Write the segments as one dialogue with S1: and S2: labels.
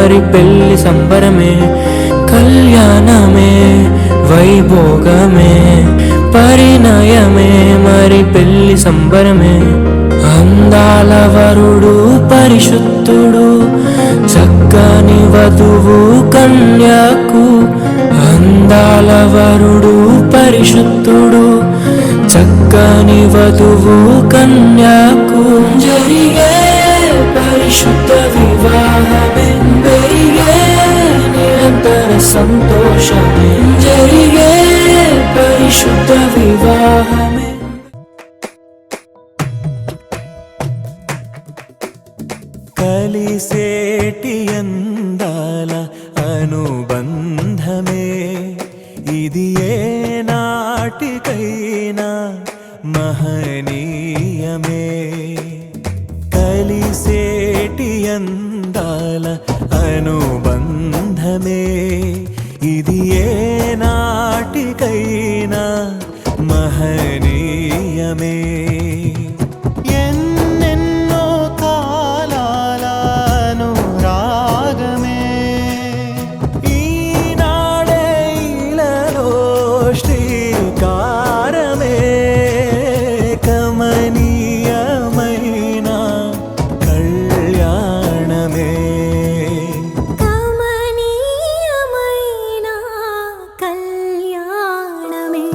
S1: మరి పెళ్లి సంబరమే, కళ్యాణమే వైభోగమే, పరిణయమే మరి పెళ్లి సంబరమే. అందాల వరుడు పరిశుద్ధుడు, చక్కని వధువు కన్యకు. అందాల వరుడు పరిశుద్ధుడు, చక్కని వధువు కన్యకు. జరిగే పరిశుద్ధ వివాహమే, పెరిగే నిరంతర సంతోషమే. జరిగే పరిశుద్ధ వివాహమే.
S2: కలిసేటి అందాల అనుబంధమే, ఇది ఏ నాటికైనా మహనీయమే. కలిసేటి అందాల అనుబంధమే, ఇది ఏ నాటికైనా మహనీయమే. ఎన్నెన్నో కాలాల అనురాగమే, ఈనాడే ఇలలో శ్రీకారమే. కమనీయమైన కళ్యాణమే,
S3: కమనీయమైన కళ్యాణమే.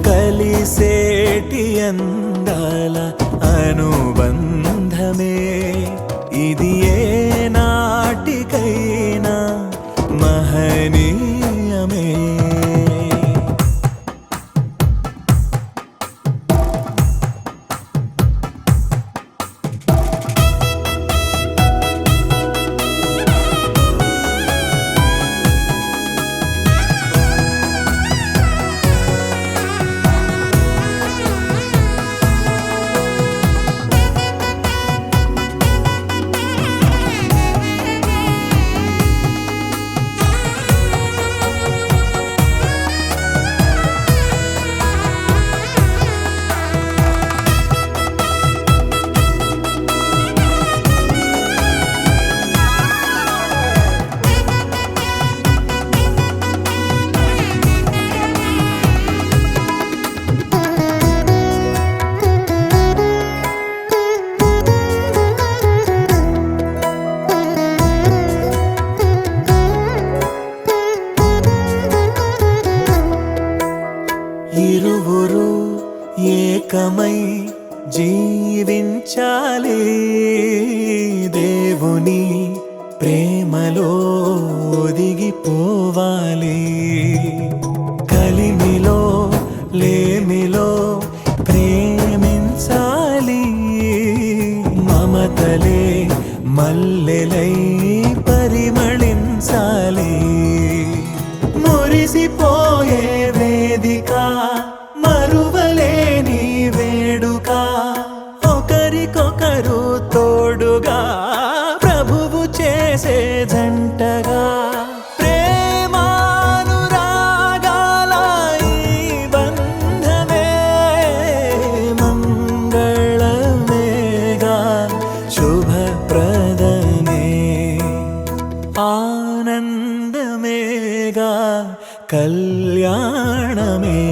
S2: కలిసేటి అందాల అనుబంధమే, ఇది ఏ నాటికైనా మహనీయమే. ఇరువురు ఏకమై జీవించాలి, దేవుని ప్రేమలో ఒదిగిపోవాలి. కలిమిలో లేమిలో ప్రేమించాలి, మమతలే మల్లెలై పరిమళించాలి. మురిసిపోయే వేదిక, మరువలేని వేడుక, ఒకరికొకరు తోడుగా ప్రభువు చేసే జంటగా. ప్రేమానురాగాల ఈ బంధమే మంగళమేగా, శుభప్రదమే, ఆనందమేగా, కళ్యాణమే.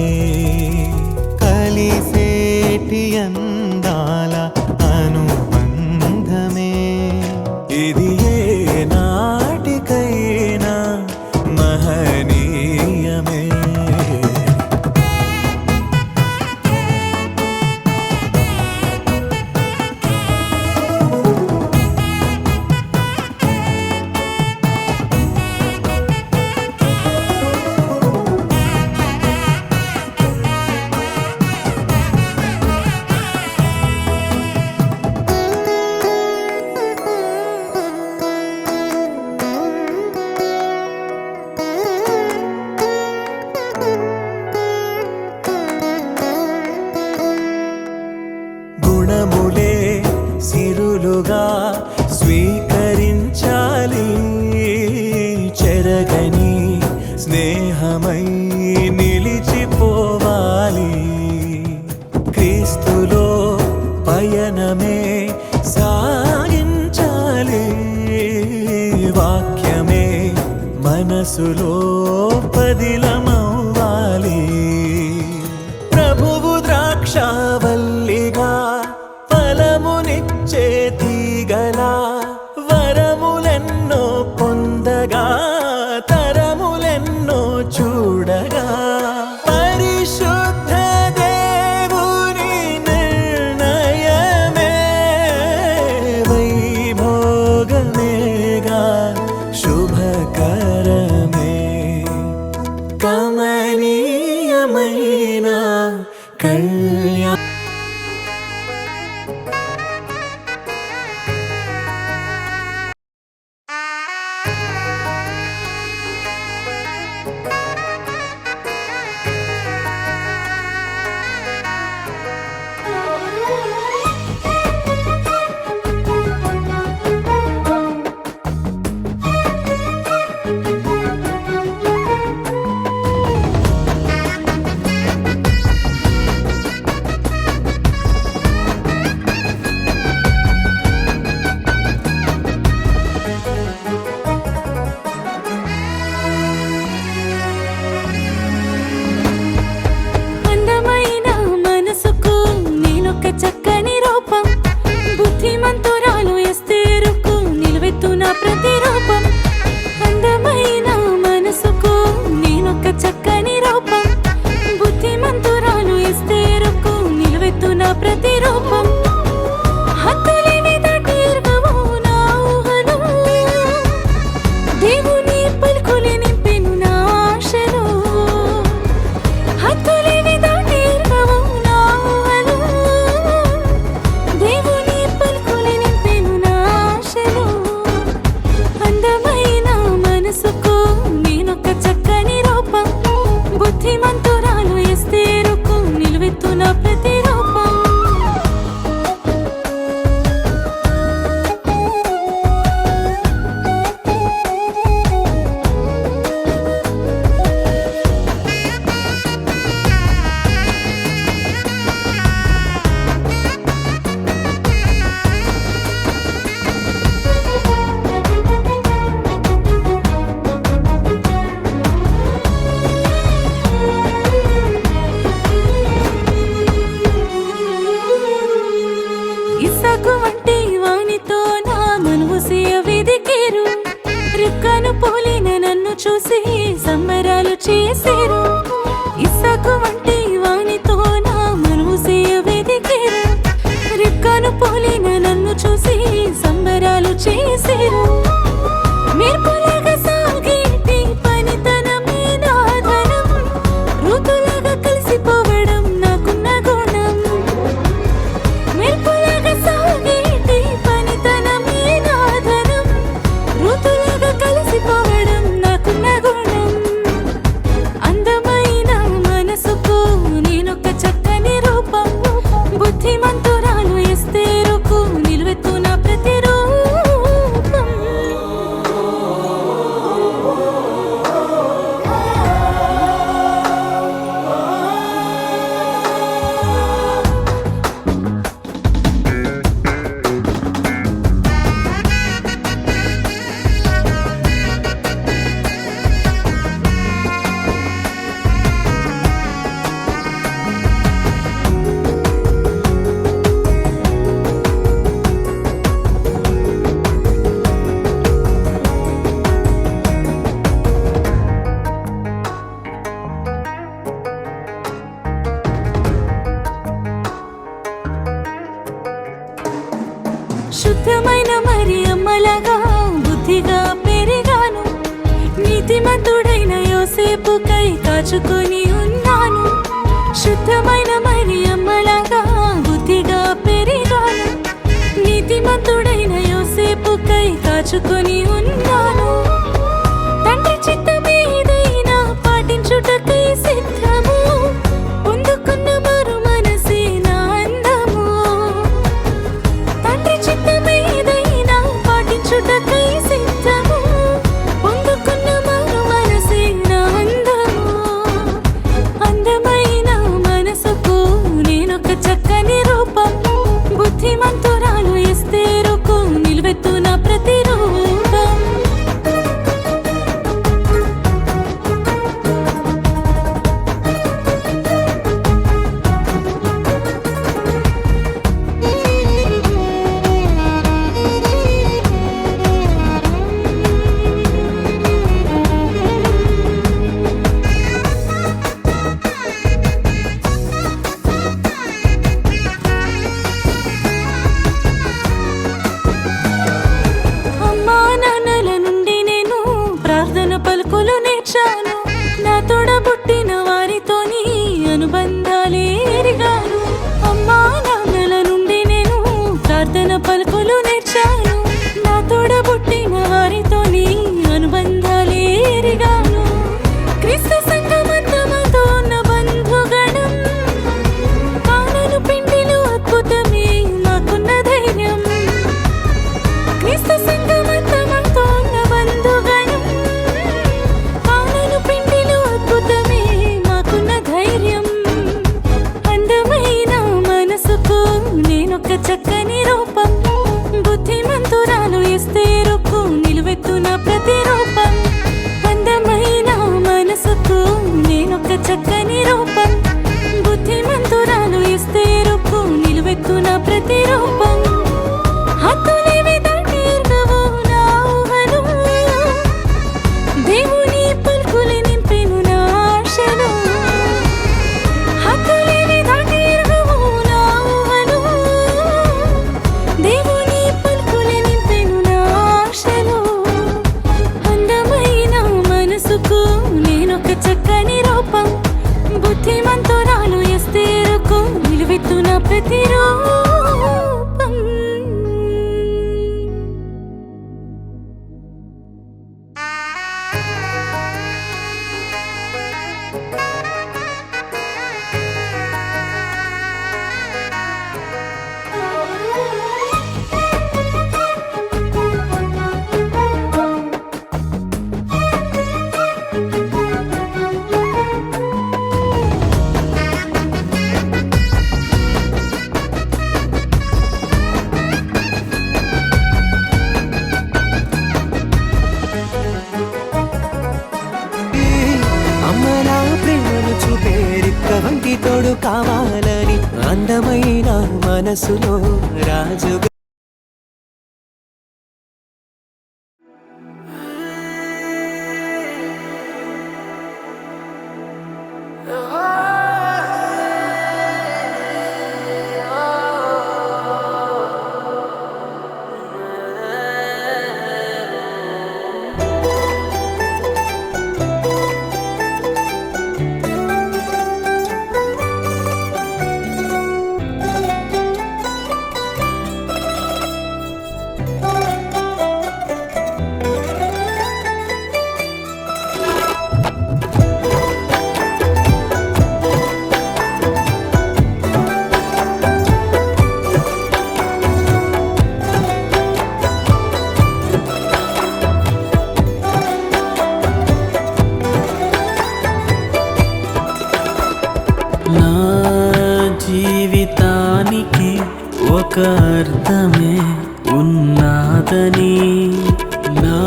S2: కలిసేటి అందాల అనుబంధమే, ఇది ఏ నాటికైనా మహనీయమే. వాక్యమే మనసులో పదిలమవ్వాలి. ప్రభువు ద్రాక్షావల్లిగా ఫలమునిచ్చే తీగలా వరములెన్నో పొందగా తరములెన్నో చూడగా పరిశుద్ధ దేవుని నిర్ణయమే వైభోగమేగా శుభకరమే. కమనీయమైన కళ్యాణ
S3: అందమైన మనసుకు నేనొక చక్కని రూపం, బుద్ధిమంతురాలు ఎస్తేరుకు నిలువెత్తున ప్రతిరూపం. అందమైన మనసుకు నేనొక చక్కని రూపం, బుద్ధిమంతురాలు ఎస్తేరుకు నిలువెత్తున ప్రతిరూపం. హద్దులేని దాటి ఎరుగవు నా ఊహలు, దేవుని పలుకులే నింపెను నా ఆశలు. హద్దులేని దాటి ఎరుగవు నా ఊహలు, దేవుని పలుకులే నింపెను నా ఆశలు. అందమైన మనసుకు నేనొక చక్కని రూపం, బుద్ధిమంతురాలు ఎస్తేరుకు నిలువెత్తున ప్రతిరూపం. ఇస్సాకు వంటి వానితో నా మనువు సియ వెదికేరు, రిబ్కాను పోలిన నన్ను చూసి సంబరాలు చేసేరు. ఇస్సాకు వంటి వానితో నా మనువు సియ వెదికేరు, రిబ్కాను పోలిన నన్ను చూసి సంబరాలు చేసేరు. మెరుపులాగా సాగేటి పనితనమే నా ధనం, ఋతులాగా కలిసిపోవడం నాకున్న గుణం. మెరుపులాగా సాగేటి పనితనమే నా ధనం, ఋతులాగా కలిసిపోవడం నాకున్న గుణం. అందమైన మనసుకు నేనొక చక్కని రూపం, బుద్ధిమంతురాలు ఎస్తేరుకు నిలువెత్తున ప్రతిరూపం. శుద్ధమైన మరి అమ్మలాగా బుద్ధిగా పెరిగాను, నీతిమంతుడైన యోసేపుకై కాచుకొని ఉన్నాను. శుద్ధమైన మరి అమ్మలాగా బుద్ధిగా పెరిగాను, నీతిమంతుడైన యోసేపుకై కాచుకొని ఉన్నాను. తండ్రి చిత్తమేదైనా పాటించుటకై సిద్ధము, పొందుకున్న మరు మనసే నా అందము. తండ్రి చిత్తమేదైనా పాటించుటకై సిద్ధము, పొందుకున్న మరు మనసే నా అందము. అందమైన మనసుకు నేనొక చక్కని రూపం, బుద్ధిమంతురాలు ఎస్తేరుకు నిలువెత్తున ప్రతిరూపం.
S2: నువ్వు కావాలని అందమైన మనసులో రాజుగా
S4: నా జీవితానికి ఒక అర్థమే ఉన్నాదని, నా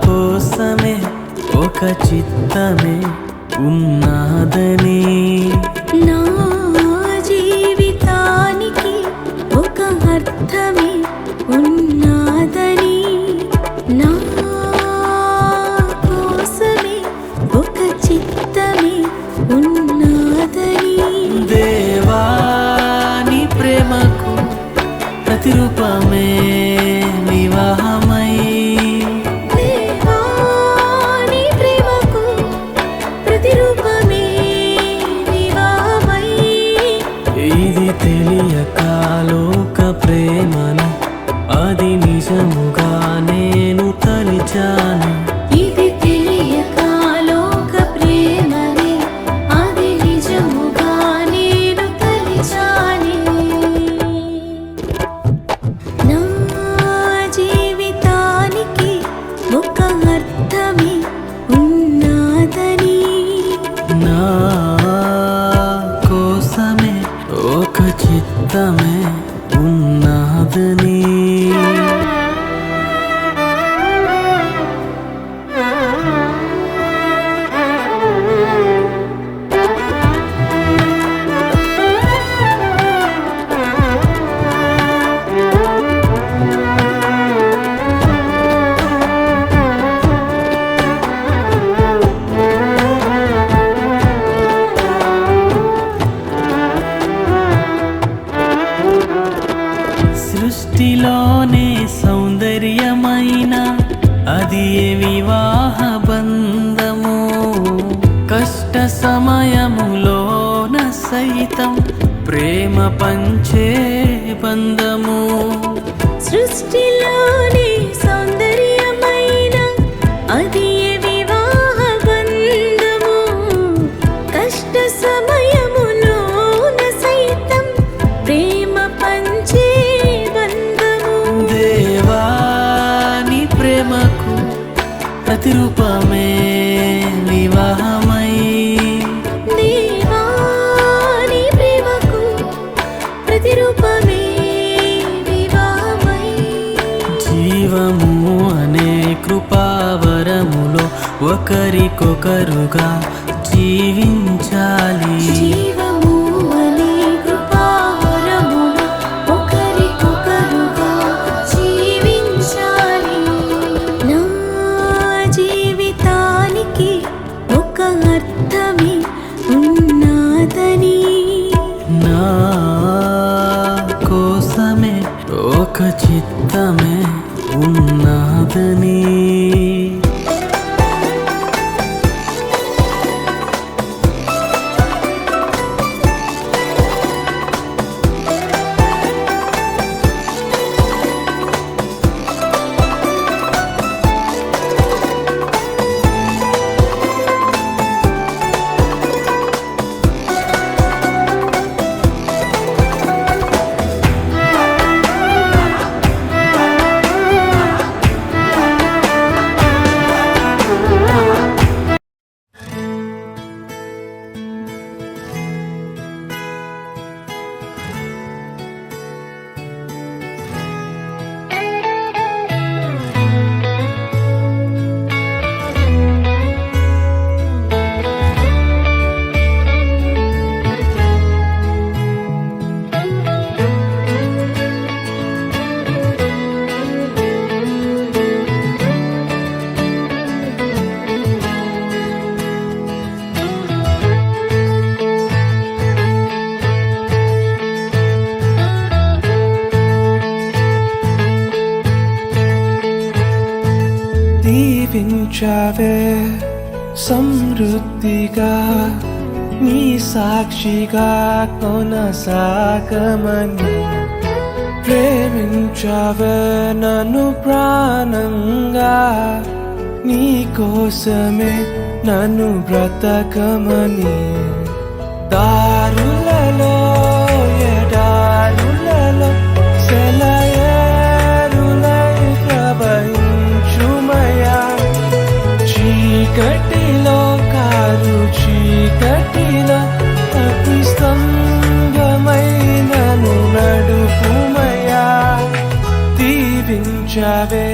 S4: కోసమే ఒక చిత్తమే ఉన్నదని,
S3: నా జీవితానికి ఒక అర్థమే ఉన్నదని, నా కోసమే ఒక చిత్తమే ఉన్నదని.
S4: దేవా నీ ప్రేమకు ప్రతిరూపమే వివాహమై,
S3: దేవా నీ ప్రేమకు ప్రతిరూపమే వివాహమై.
S4: ఇది తెలియక లోక ప్రేమను అది నిజముగా నేను తలిచాను.
S3: ఇది తెలియక లోక ప్రేమనే అది నిజముగా నేను తలిచానే. నా జీవితానికి ఒక అర్థమే ఉన్నదని,
S4: నా కోసమే ఒక చిత్తమే ఉన్నదని. సృష్టిలోనే సౌందర్యమైన అది వివాహ బంధము, కష్ట సమయములోన సైతం ప్రేమ పంచే బంధము.
S3: సృష్టిలోని సౌందర్యమైన అది వివాహ బంధము, కష్ట సమయములోన సైతం ప్రేమ పంచే బంధము.
S4: దేవా నీ ప్రేమకు ప్రతిరూపమే వివాహమై,
S3: దేవా నీ ప్రేమకు ప్రతిరూపమే వివాహమై.
S4: జీవము అనే కృపావరములో ఒకరికొకరుగా జీవించాలి.
S3: జీవము అనే కృపావరములో ఒకరికొకరుగా జీవించాలి. నా జీవితానికి ఒక అర్థమే ఉన్నదని,
S4: నా కోసమే ఒక చిత్తమే ఉన్నదని.
S2: దీవించావే సమృద్ధిగా నీ సాక్షిగా కొనసాగమని ప్రేమించావే నన్ను ప్రాణంగా నీ కోసమే నన్ను బ్రతకమని దారులలో ఎడారులలో సెలయేరులై ప్రవహించుమయా చీకటిలో కారు చీకటిలో అగ్ని స్తంభమైనను నడుపుమయా దీవించవే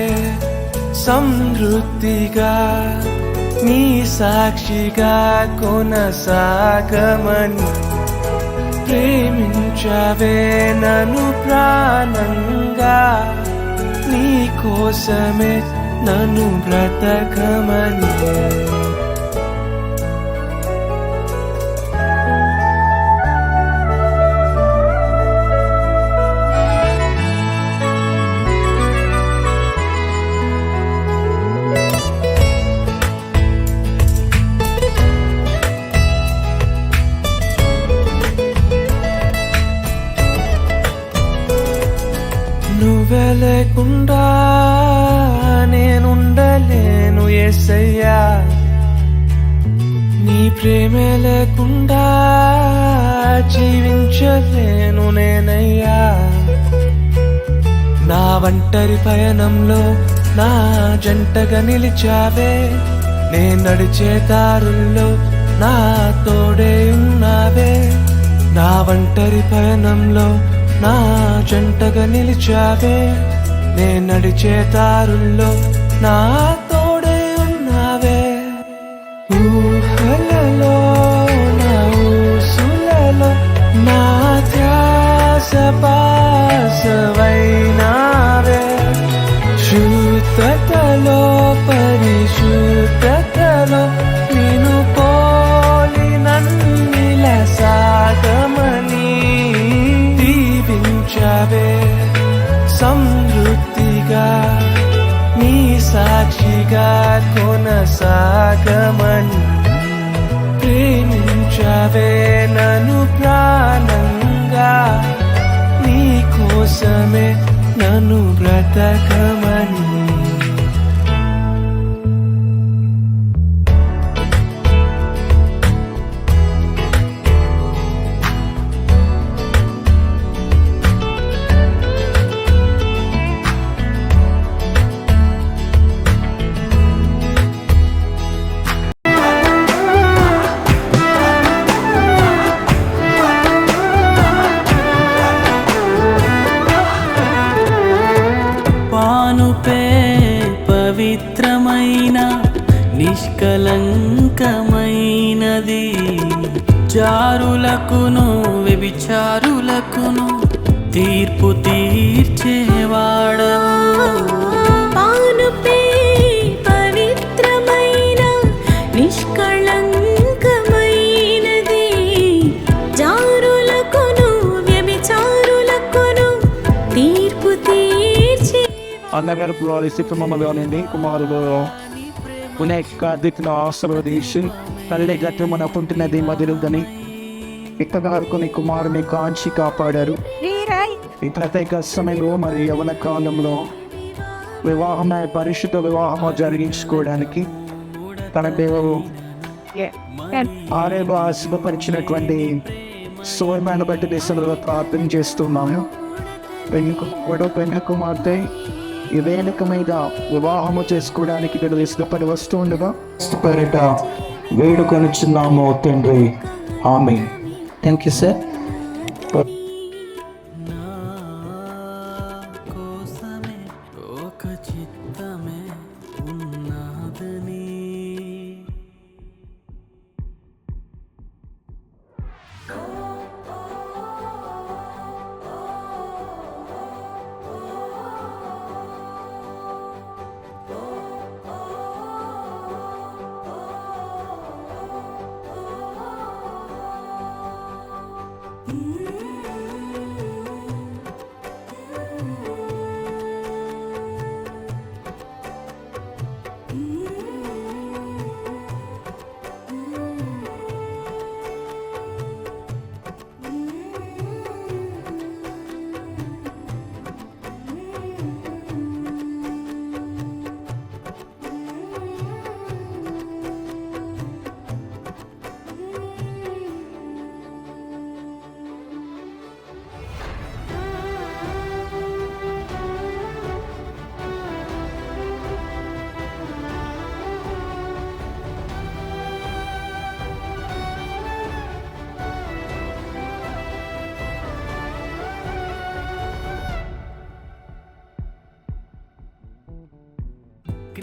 S2: సమృద్ధిగా నీ సాక్షిగా కొనసాగమని ప్రేమించవే నన్ను ప్రాణంగా నీ కోసమే నన్ను బ్రతకమని నువ్వే లేకుండా నేనుండలేను యేసయ్యా నీ ప్రేమే లేకుండా జీవించలేను నేనయ్యా నా ఒంటరి పయనంలో నా జంటగా నిలిచావే నే నడిచే దారుల్లో నా తోడే ఉన్నావే నా ఒంటరి పయనంలో నా జంటగా నిలిచావే నే నడిచే దారుల్లో నా తోడే ఉన్నావే ఊహలలో నా ఊసులలో నా ధ్యాస పాసవైనావే శుద్ధతలో పరిశుద్ధతలో నిన్ను పోలి నన్నిల సాగమని దీవించవే సమృద్ధిగా నీ సాక్షిగా కొనసాగమని ప్రేమించవే నన్ను ప్రాణంగా నీ కోసమే నన్ను బ్రతకమని
S4: పానుపే పవిత్రమైన నిష్కలంకమైనది చారులకును వ్యభిచారులకును తీర్పు తీర్చేవాడవు
S3: పానుపే పవిత్రమైన నిష్కళంకమైనది జారులకును వ్యభిచారులకును తీర్పు తీర్చి
S5: అన్నగారు సిద్ధమమ్మలోని కుమారుడు దిక్కును ఆశీర్వదించి తల్లి గట్టి మన పుట్టినది మధురుదని ఇక్కగారు నీ కుమారుని కాంచి కాపాడారు ఈ ప్రత్యేక సమయంలో మరి యవన కాలంలో వివాహమైన పరిశుద్ధ వివాహం జరిగించుకోవడానికి తన దేవుడు ఆరేవ శుభపరిచినటువంటి సోర్మాను బట్టి దేశంలో ప్రార్థన చేస్తున్నాము పెన్ను కుమార్తె ఈ వేదిక మీద వివాహము చేసుకోవడానికి వీళ్ళు ఇష్టపడి వస్తూ ఉండగా ఇష్టపడట వేడుకొనిచున్నాము తండ్రి ఆమె థ్యాంక్ యూ సార్
S4: కోసమే ఒక చిత్తమే ఉన్నదని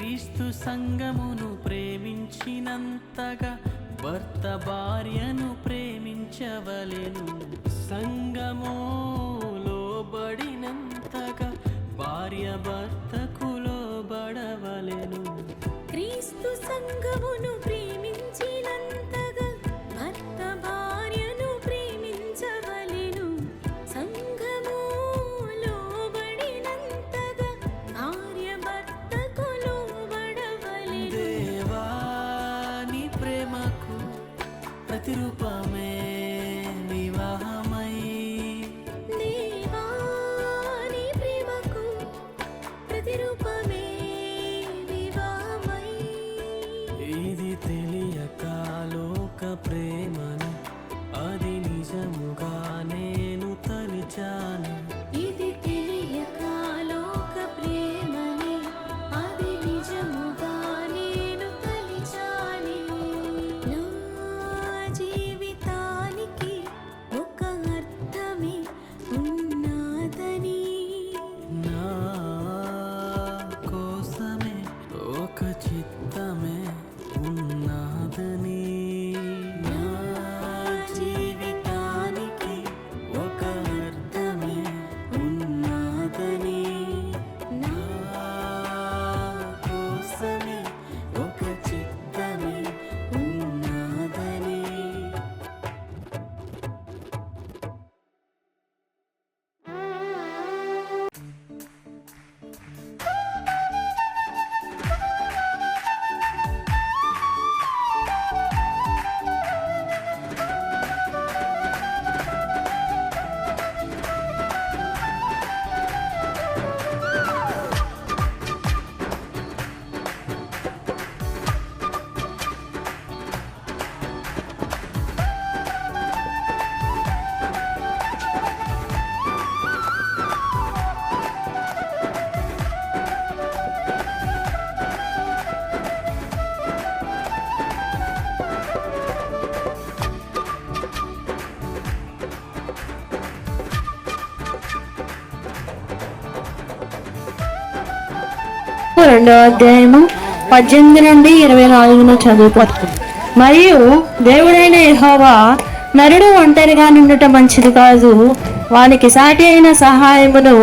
S4: క్రీస్తు సంఘమును ప్రేమించినంతగా భర్త భార్యను ప్రేమించవలెను. సంఘము లోబడినంతగా భార్య భర్తకు లోబడవలెను.
S3: క్రీస్తు సంఘమును ప్రేమించినంతగా భర్త భార్యను ప్రేమించవలెను. సంఘము లోబడినంతగా భార్య భర్తకు లోబడవలెను.
S4: దేవా నీ ప్రేమకు ప్రతిరూపమే వివాహమై,
S3: దేవా నీ ప్రేమకు ప్రతిరూపమే వివాహమై.
S4: ఇది తెలియక లోక ప్రేమను అది నిజముగా నేను తలిచాను.
S3: ఇది తెలియక లోక ప్రేమని అది నిజముగా నేను తలిచాని. నా జీవితానికి ఒక అర్థమే ఉన్నదని,
S4: నా కోసమే ఒక చిత్తమే ఉన్నదని. నా జీవితానికి ఒక అర్థమే ఉన్నదని. నా కోసమే ఒక చిత్తమే ఉన్నదని.
S6: రెండవ అధ్యాయము 18 నుండి 24 చదువుకోవచ్చు. మరియు దేవుడైన యెహోవా నరుడు ఒంటరిగా నుండుట మంచిది కాదు, వానికి సాటి అయిన సహాయమును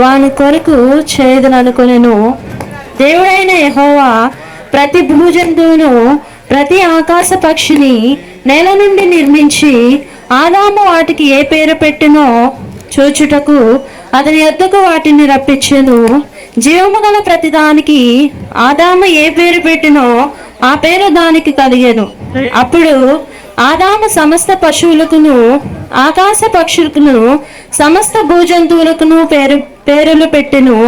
S6: వాని కొరకు చేయదననుకొనెను. దేవుడైన యెహోవా ప్రతి భూజంతువును ప్రతి ఆకాశ పక్షిని నేల నుండి నిర్మించి ఆదాము వాటికి ఏ పేరు పెట్టినో చూచుటకు అతని యొద్దకు వాటిని రప్పించెను. జీవము గల ప్రతిదానికి ఆదాము ఏ పేరు పెట్టినో ఆ పేరు దానికి కలిగెను. అప్పుడు ఆదాము సమస్త పశువులకును ఆకాశ పక్షులకును సమస్త భూజంతువులకును పేరులు పెట్టెను.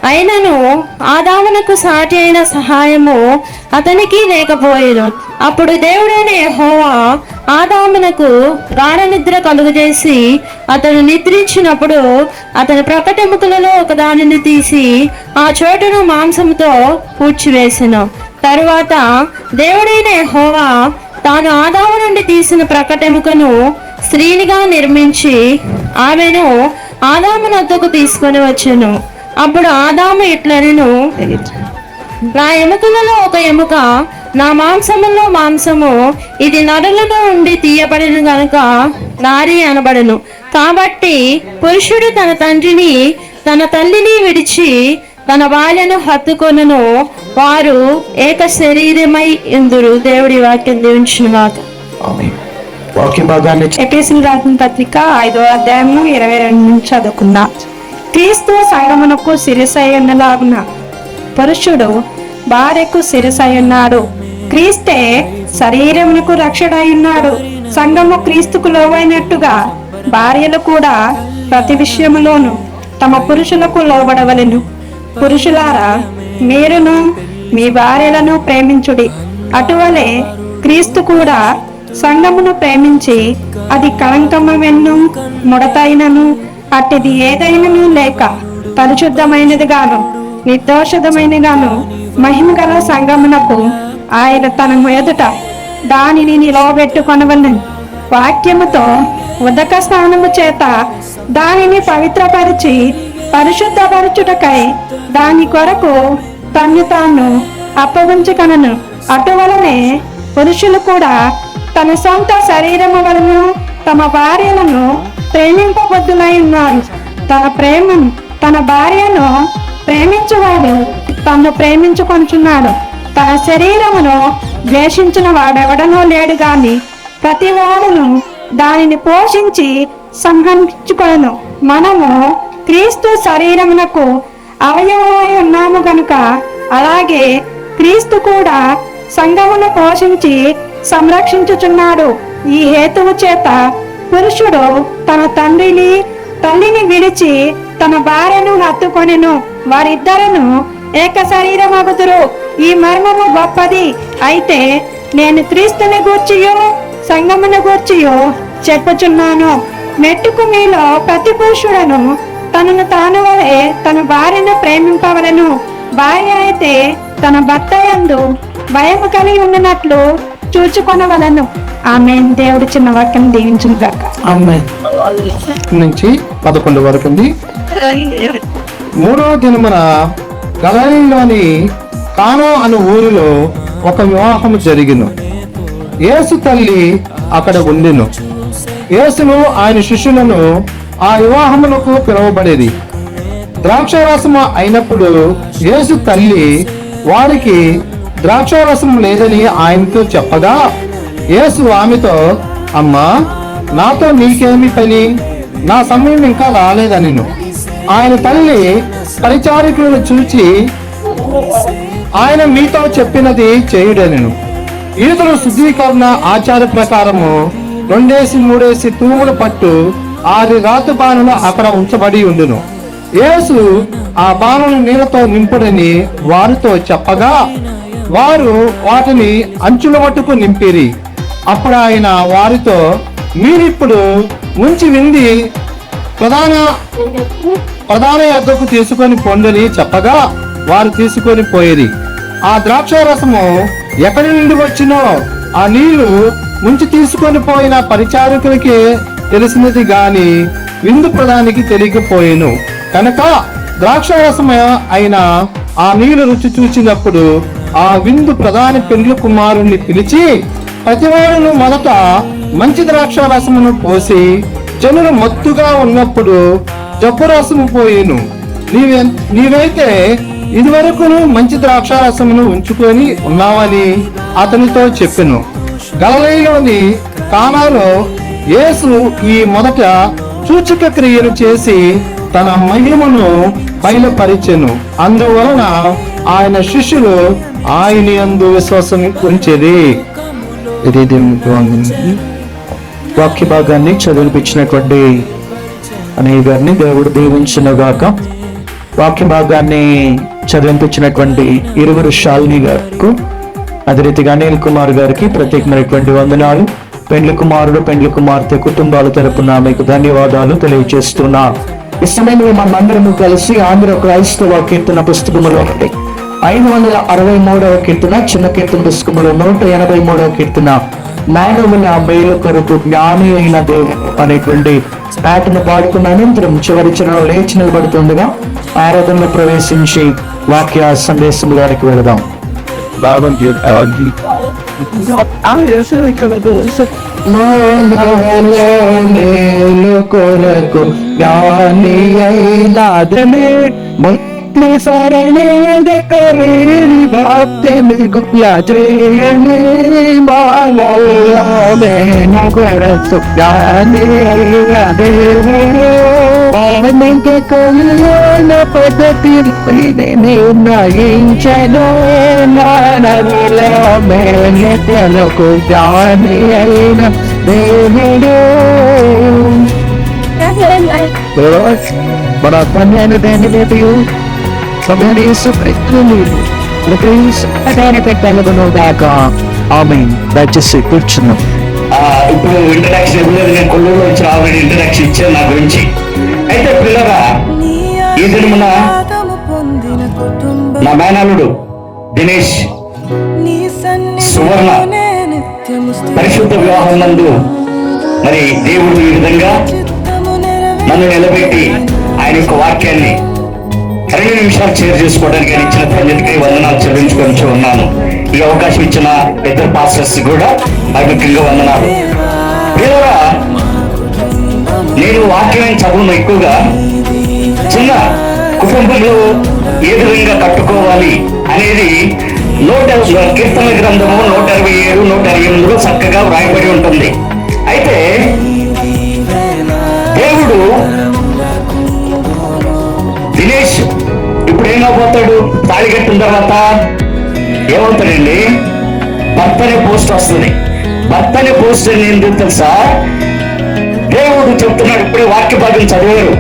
S6: అయినను ఆదామునకు సాటి అయిన సహాయము అతనికి లేకపోయెను. అప్పుడు దేవుడైన యెహోవా ఆదామునకు గాఢ నిద్ర కలుగజేసి అతను నిద్రించినప్పుడు అతని ప్రకటెముకలలో ఒకదానిని తీసి ఆ చోటును మాంసముతో పూడ్చివేసెను. తరువాత దేవుడైన యెహోవా తాను ఆదాము నుండి తీసిన ప్రకటెముకను స్త్రీనిగా నిర్మించి ఆమెను ఆదాము వద్దకు తీసుకొని వచ్చెను. అప్పుడు ఆదాము ఇట్లనెను, నా ఎముకలలో ఒక ఎముక నా మాంసములో మాంసము, ఇది నరులలో నుండి తీయబడిన గనుక నారి అనబడను. కాబట్టి పురుషుడు తన తండ్రిని తన తల్లిని విడిచి తన భార్యను హత్తుకొనును, వారు ఏక శరీరమై ఇందురు. దేవుడి వాక్యం దీవించునుగాక.
S5: వాక్య భాగాన్ని
S6: ఎఫెసీయులకు రాసిన పత్రిక 5వ అధ్యాయము 22 నుంచి చదువుకుందాం. క్రీస్తు సంగమునకు శిరసయ్యున్నలాగున పురుషుడు భార్యకు శిరసయ్యున్నాడు. క్రీస్తే శరీరమునకు రక్షడయ్యున్నాడు. సంఘము క్రీస్తుకు లోబడినట్టుగా భార్యలు కూడా ప్రతి విషయములోను తమ పురుషులకు లోబడవలెను. పురుషులారా, మీరును మీ భార్యలను ప్రేమించుడి. అటువలే క్రీస్తు కూడా సంఘమును ప్రేమించి అది కళంకమైనను ముడతైనను అట్టిది ఏదైనను లేక పరిశుద్ధమైనది గాను నిర్దోషమైన గాను మహిమగల సంఘమునకు ఆయన తన ఎదుట దానిని నిలవబెట్టుకొనవలెను. వాక్యముతో ఉదక స్నానము చేత దానిని పవిత్రపరిచి పరిశుద్ధపరచుటకై దాని కొరకు తన్ను తాను అప్పగించుకొనెను. అటువలనే పురుషులు కూడా తన సొంత శరీరము వలన తమ భార్యలను ప్రేమింపబద్దులై ఉన్నారు. తన భార్యను ప్రేమించువాడు తను ప్రేమించుకొనుచున్నాడు. తన శరీరమును ద్వేషించిన వాడెవడనో లేడు గాని ప్రతి వాడును దానిని పోషించి సంహరించుకొను. మనము క్రీస్తు శరీరమునకు అవయవమై ఉన్నాము గనుక అలాగే క్రీస్తు కూడా సంఘమును పోషించి సంరక్షించుచున్నాడు. ఈ హేతువు చేత పురుషుడు తన తల్లిని విడిచి తన భార్యను హత్తుకొనెను. వారిద్దరును ఏక శరీరమగుదురు. ఈ మర్మము గొప్పది. అయితే నేను క్రీస్తుని గూర్చియో సంఘమును గూర్చియో చెప్పుచున్నాను. మెట్టుకు మీలో ప్రతి పురుషుడను తనను తాను వలె తన భార్యను ప్రేమింపవలను. భార్య అయితే తన భర్త యందు భయము కలిగి ఉన్నట్లు చూచుకొనవలను. ఆమె దేవుడి చిన్న వాక్యం దీవించును గాక.
S5: ఆమేన్. నుంచి 11 వరకు ఉంది. 3వ దినమున గలిలయలోని కానా అను ఊరిలో ఒక వివాహము జరిగిను. యేసు తల్లి అక్కడ ఉండెను. యేసును ఆయన శిష్యులను ఆ వివాహములకు పిలువబడేది. ద్రాక్షారసము అయినప్పుడు యేసు తల్లి వారికి ద్రాక్షారసం లేదని ఆయనతో చెప్పగా యేసు ఆమెతో, అమ్మా, నాతో నీకేమి పని? నా సమయం ఇంకా రాలేదనిను. ఆయన తల్లి పరిచారికులను చూచి, ఆయన మీతో చెప్పినది చేయుడనెను. యూదుల శుద్ధీకరణ ఆచార ప్రకారము 2-3 తూముల పట్టు 6 రాతి బాణలు అక్కడ ఉంచబడి ఉండును. యేసు ఆ బాణను నీళ్లతో నింపుడని వారితో చెప్పగా వారు వాటిని అంచుల మట్టుకు నింపిరి. అప్పుడు ఆయన వారితో, మీరిప్పుడు ముంచి వింది ప్రధాన యొద్దకు తీసుకొని పొండని చెప్పగా వారు తీసుకొని పోయిరి. ఆ ద్రాక్షారసము ఎక్కడి నుండి వచ్చినో ఆ నీళ్లు ముంచి తీసుకొని పోయిన పరిచారకులకి తెలిసినది గాని విందు ప్రధానికి తెలియకపోయేను. కనుక ద్రాక్షారసము అయిన ఆ నీళ్లు రుచి చూచినప్పుడు ఆ విందు ప్రధాని పెండ్లి కుమారుణ్ణి పిలిచి, ప్రతివాడును మొదట మంచి ద్రాక్షారసమును పోసి జనులు మత్తుగా ఉన్నప్పుడు జబ్బు రసము పోయేను. నీవైతే ఇదివరకును మంచి ద్రాక్షారసమును ఉంచుకొని ఉన్నావని అతనితో చెప్పెను. గలిలయలోని కానాలో యేసు ఈ మొదట సూచక క్రియలు చేసి తన మహిమను బయలుపరిచెను. అందువలన ఆయన శిష్యులు ఆయన యందు విశ్వాసం ఉంచేది. ఇది వాక్య భాగాన్ని చదివిపించినటువంటి అనిల్ గారిని దేవుడు దీవించిన గాక. వాక్య భాగాన్ని చదివించినటువంటి 2 శాలిని గారికి, అదే రీతిగా అనిల్ కుమార్ గారికి ప్రత్యేకమైనటువంటి వందనాలు. పెండ్లి కుమారుడు పెండ్లి కుమార్తె కుటుంబాల తరపున మీకు ధన్యవాదాలు తెలియజేస్తున్నా. ఈ సమయంలో మనమందరము కలిసి ఆంధ్ర క్రైస్తవ కీర్తన పుస్తకములో 563వ కీర్తన, చిన్న కీర్తన పుస్తకములో 183వ కీర్తన, మానవుల మేలు కొరకు జ్ఞాని అయిన దేవుడు అనేటువంటి పాటను పాడుకున్న అనంతరం చివరి చరణంలో లేచి నిలబడుతుండగా ఆరాధనలో ప్రవేశించి వాక్య సందేశం గారికి వెళదాం. కొరకు జ్ఞాని అయినాదనే సరణే భక్తి పద్ధతి నయించను మేనకు జ్ఞాని అయిన దేవుడు. మన కన్యాను దాన్ని సమయాన్ని పెట్టాలను దాకా ఆమె దయచేసి కూర్చున్నాం.
S7: ఇప్పుడు ఇంట్రడక్షన్ ఇవ్వలేదు, నేను కొల్లూరులో వచ్చి ఆల్రెడీ ఇంట్రడక్షన్ ఇచ్చాను నా గురించి. అయితే పిల్లరా, ఈ దినమున నా మేనల్లుడు దినేష్ సువర్ణ పరిశుద్ధ వివాహం నందు మరి దేవుడు ఈ విధంగా నన్ను నిలబెట్టి ఆయన యొక్క వాక్యాన్ని 2 నిమిషాలు షేర్ చేసుకోవడానికి నేను ఇచ్చిన ధన్యతకై వందనాలు చెల్లించుకొని ఉన్నాను. ఈ అవకాశం ఇచ్చిన ఇద్దరు పాస్టర్స్ కూడా ముఖ్యంగా వందనాలు. ప్రియులారా, నేను వాక్యం చదువును ఎక్కువగా చిన్న కుటుంబంలో ఏ విధంగా కట్టుకోవాలి అనేది కీర్తన గ్రంథము 127, 128 చక్కగా వ్రాయబడి ఉంటుంది. అయితే దేవుడు దినేష్ ఇప్పుడు ఏమవుతాడు? తాళి కట్టిన తర్వాత ఏమవుతాడండి? భర్త అనే పోస్ట్ వస్తుంది. భర్త అనే పోస్ట్ ఎందుకు తెలుసా? దేవుడు చెప్తున్నాడు, ఇప్పుడే వాక్య భాగం చదివారు.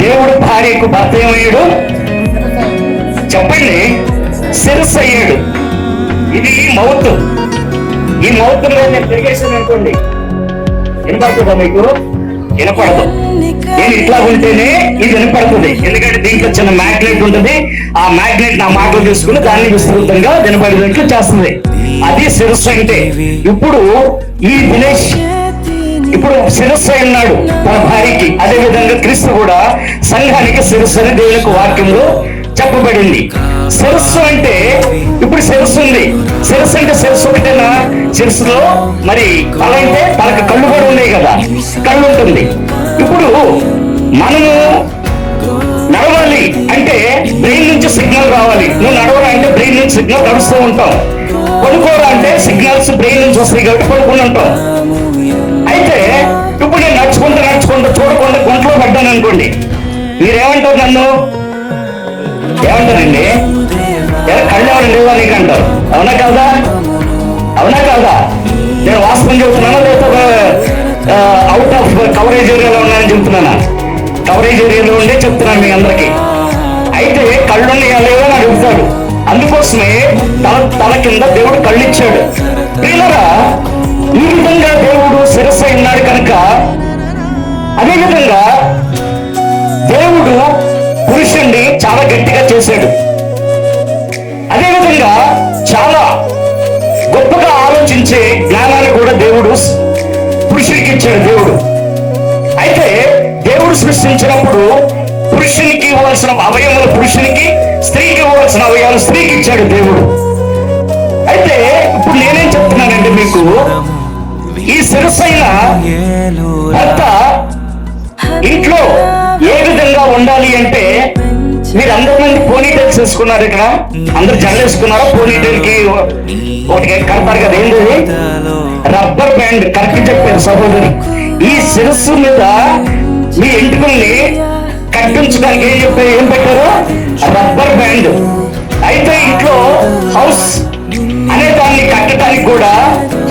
S7: దేవుడు భార్యకు భర్త ఏమయ్యాడు చెప్పండి? శిరస్సు అయ్యాడు. ఇది మౌత్. ఈ మౌత్ మీద నేను తిరిగేసాను అనుకోండి, వినపడుతుందా మీకు? వినపడదు. నేను ఇట్లా ఉంటేనే ఇది వినపడుతుంది, ఎందుకంటే దీంట్లో చిన్న మ్యాగ్నెట్ ఉంటుంది. ఆ మ్యాగ్నెట్ నా మాటలు తీసుకుని దాన్ని విస్తృతంగా వినపడేటట్లు చేస్తుంది. అది శిరస్సు అంటే. ఇప్పుడు ఈ దినేష్ ఇప్పుడు శిరస్సు అయి ఉన్నాడు తన భార్యకి. అదే విధంగా క్రీస్తు కూడా సంఘానికి శిరస్సు అని దేవునికి వాక్యంలో చెప్పబడింది. శిరస్సు అంటే ఇప్పుడు శిరస్సు ఉంది. శిరస్సు అంటే శిరస్సు ఒకటేనా? శిరస్సులో మరి తల అంటే తనకు కళ్ళు కూడా ఉన్నాయి కదా, కళ్ళు ఉంటుంది. ఇప్పుడు మనము నడవాలి అంటే బ్రెయిన్ నుంచి సిగ్నల్ రావాలి. నువ్వు నడవాలి అంటే బ్రెయిన్ నుంచి సిగ్నల్ నడుస్తూ ఉంటాం. పడుకోరా అంటే సిగ్నల్స్ బ్రెయిన్ నుంచి వస్తాయి కాబట్టి పడుకుని ఉంటాం. అయితే ఇప్పుడు నేను నడుచుకుంటూ చూడకుండా గుంట్లో పడ్డాను అనుకోండి, మీరేమంటారు? నన్ను ఏమంటారండి? కళ్ళు ఎవరు లేవా నీకు అంటారు. అవునా కాదా? అవునా కాదా? నేను వాస్తవం చెబుతున్నానా లేదా అవుట్ ఆఫ్ కవరేజ్ ఏరియాలో ఉన్నానని చెప్తున్నానా? కవరేజ్ ఏరియాలో ఉండే చెప్తున్నాను మీ అందరికి. అయితే కళ్ళు లేవో అని అడుగుతాడు. అందుకోసమే తల కింద దేవుడు కళ్ళు ఇచ్చాడు. ప్రియులారా, ఈ విధంగా దేవుడు శిరస్సు ఉన్నాడు కనుక, అదే విధంగా దేవుడు పురుషుణ్ణి చాలా గట్టిగా చేశాడు. అదేవిధంగా చాలా గొప్పగా ఆలోచించే జ్ఞానాన్ని కూడా దేవుడు పురుషుడికి ఇచ్చాడు దేవుడు. అయితే దేవుడు సృష్టించినప్పుడు పురుషునికి ఇవ్వాల్సిన అవయవాలు పురుషునికి, స్త్రీకి ఇవ్వాల్సిన అవయవాలు స్త్రీకి ఇచ్చాడు దేవుడు. అయితే ఇప్పుడు నేనేం చెప్తున్నానంటే మీకు, ఈ శిరస్సైన భర్త ఇంట్లో ఏ విధంగా ఉండాలి అంటే, మీరు అందరి మంది పోనీటైల్స్ వేసుకున్నారు. ఇక్కడ అందరు జడలు వేసుకున్నారా? పోనీటైల్ కి ఒకటి కడతారు కదా, ఏంటి? Rubber band. కరెక్ట్ చెప్పారు సహోదరి. ఈ శిరస్సు మీద మీ ఎంటుకల్ని కట్టించడానికి ఏం పెట్టారు? Rubber band. అయితే ఇంట్లో హౌస్ అనే దాన్ని కట్టడానికి కూడా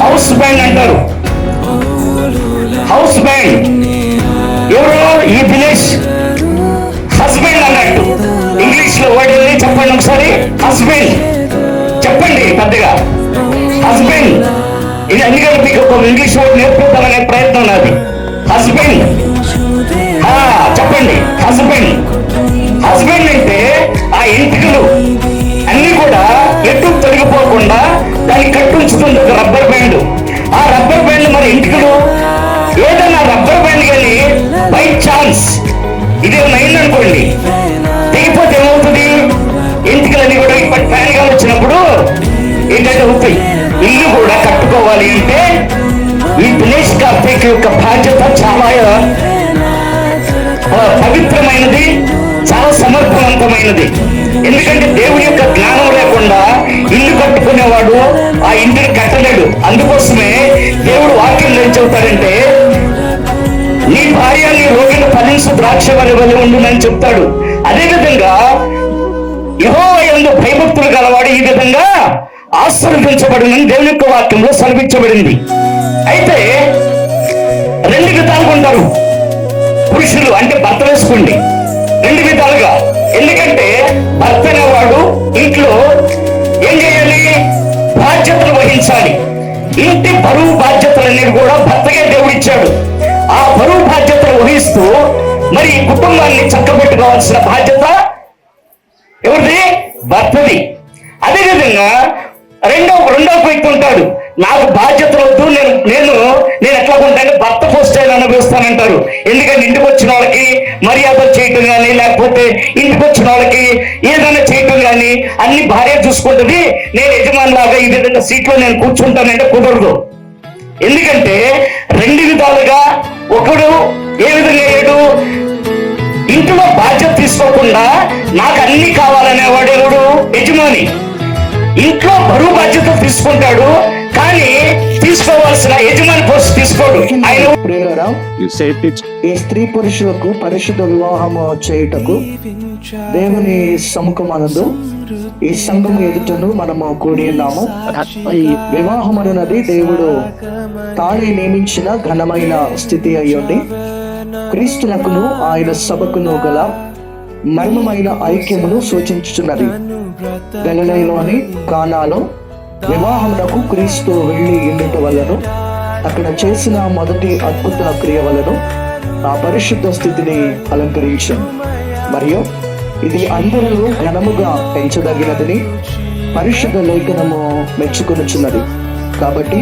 S7: హౌస్ బ్యాండ్ అంటారు. హౌస్ బ్యాండ్ ఎవరు? ఈ దినేష్ హస్బెండ్ అన్నట్టు. ఇంగ్లీష్ లో వర్డ్ ఏంటి చెప్పండి ఒకసారి? హస్బెండ్ చెప్పండి పెద్దగా. హస్బెండ్. ఇది అందుకని మీకు ఒక ఇంగ్లీష్ వర్డ్ నేర్పిద్దామనే ప్రయత్నం నాది. హస్బెండ్ చెప్పండి. హస్బెండ్. హస్బెండ్ అంటే ఆ ఎంటికలు అన్ని కూడా ఎటు తొలగిపోకుండా దాన్ని కట్టుంచుతుంది ఒక రబ్బర్ బ్యాండ్. ఆ రబ్బర్ బ్యాండ్ మరి ఎంటికలు ఏదైనా రబ్బర్ బ్యాండ్ కానీ బై ఛాన్స్ ఇదేమైనా అయిందనుకోండి, తెగిపోతే ఏమవుతుంది? ఎంటికలన్నీ కూడా ఇప్పటి ఫ్యాన్ గా వచ్చినప్పుడు ఏంటంటే అవుతాయి. ఇల్లు కూడా కట్టుకోవాలి అంటే ఈ దినేష్ కార్తీక్ యొక్క బాధ్యత చాలా పవిత్రమైనది, చాలా సమర్పణవంతమైనది. ఎందుకంటే దేవుడి యొక్క జ్ఞానం లేకుండా ఇల్లు కట్టుకునేవాడు ఆ ఇంటిని కట్టలేడు. అందుకోసమే దేవుడు వాక్యం ఏం చెబుతాడంటే, నీ భార్య నీ రోగిని ఫలించు ద్రాక్ష వలె ఉండునని చెప్తాడు. అదేవిధంగా యెహోవా యందు భయభక్తులు గలవాడు ఈ విధంగా ఆశీర్వదించబడునని దేవుని యొక్క వాక్యంలో సెలవించబడింది. అయితే 2 విధాలుగా ఉంటారు పురుషులు, అంటే భర్త వేసుకోండి 2 విధాలుగా. ఎందుకంటే భర్త అనేవాడు ఇంట్లో ఏం చేయాలి? బాధ్యతలు వహించాలి. ఇంటి బరువు బాధ్యతలనేవి కూడా భర్తకే దేవుడు ఇచ్చాడు. ఆ బరువు బాధ్యతలు వహిస్తూ మరి కుటుంబాన్ని చక్కబెట్టుకోవాల్సిన బాధ్యత ఎవరిది? భర్తది. అదేవిధంగా రెండో వ్యక్తి ఉంటాడు, నాకు బాధ్యతలు వద్దు, నేను ఎట్లా ఉంటాను, భర్త ఫస్ట్ అయినా అనుభవిస్తానంటారు. ఎందుకంటే ఇంటికి వచ్చిన వాళ్ళకి మర్యాదలు చేయటం కానీ, లేకపోతే ఇంటికి వచ్చిన వాళ్ళకి ఏదైనా చేయటం కానీ అన్ని భార్య చూసుకుంటుంది. నేను యజమాని లాగా ఈ విధంగా సీట్లో నేను కూర్చుంటానంటే కుదరదు. ఎందుకంటే రెండు విధాలుగా ఒకడు ఏ విధంగా అయ్యాడు, ఇంట్లో బాధ్యత తీసుకోకుండా నాకు అన్ని కావాలనేవాడు ఎవడు, యజమాని. ఇంట్లో బరువు బాధ్యతలు తీసుకుంటాడు, కానీ తీసుకోవాల్సిన యజమాని పోస్ట్ తీసుకోడు. ఆయన
S5: ప్రియులారా, ఈ స్త్రీ పురుషులకు పరిశుద్ధ వివాహము చేయుటకు దేవుని సముఖమనందు ఈ సంఘము ఎదుటను మనము కూడి ఉన్నాము. ఈ వివాహం అనున్నది దేవుడు తానే నియమించిన ఘనమైన స్థితి అయ్యుండి క్రీస్తునకును ఆయన సభకును గల మర్మమైన ఐక్యమును సూచించుచున్నది. గలిలయలోని కానాలో వివాహమునకు క్రీస్తు వెళ్ళి ఇండుట వలన అక్కడ చేసిన మొదటి అద్భుత క్రియ వలన ఆ పరిశుద్ధ స్థితిని అలంకరించాను. మరియు ఇది అందరూ ఘనముగా పెంచదగినదని పరిశుద్ధ లేఖనము మెచ్చుకొనుచున్నది. కాబట్టి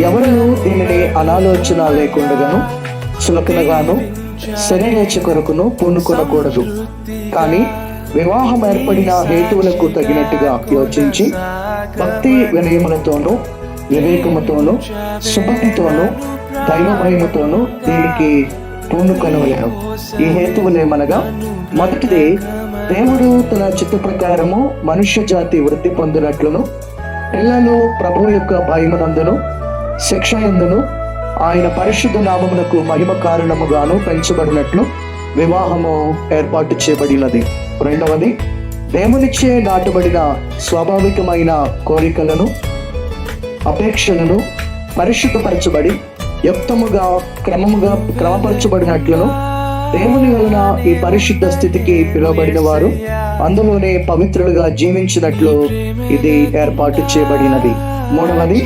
S5: ఎవరును దీనిని అనాలోచన లేకుండగాను చులకనగాను శరీరేచ్ఛ కొరకును పూనుకొనకూడదు. కానీ వివాహం ఏర్పడిన హేతువులకు తగినట్టుగా యోచించి భక్తి వినయములతోనూ వివేకముతోనూ సుభక్తితోనూ దైవ భయముతోనూ దీనికి పూనుకొనవలెను. ఈ హేతువులేమనగా, మొదటిది, దేవుడు తన చిత్త ప్రకారము మనుష్య జాతి వృద్ధి పొందినట్లును పిల్లలు ప్రభు యొక్క భయమునందును శిక్ష యందును ఆయన పరిశుద్ధ నామమునకు మహిమ కారణముగాను పెంచబడినట్లు వివాహము ఏర్పాటు చేయబడినది. రెండవది, దేవునిచే నాటబడిన స్వాభావికమైన కోరికలను అపేక్షలను పరిశుద్ధపరచబడి యుక్తముగా క్రమపరచబడినట్లును దేవుని వలన ఈ పరిశుద్ధ స్థితికి పిలువబడిన వారు అందులోనే పవిత్రులుగా జీవించినట్లు ఇది ఏర్పాటు చేయబడినది. మూడవది,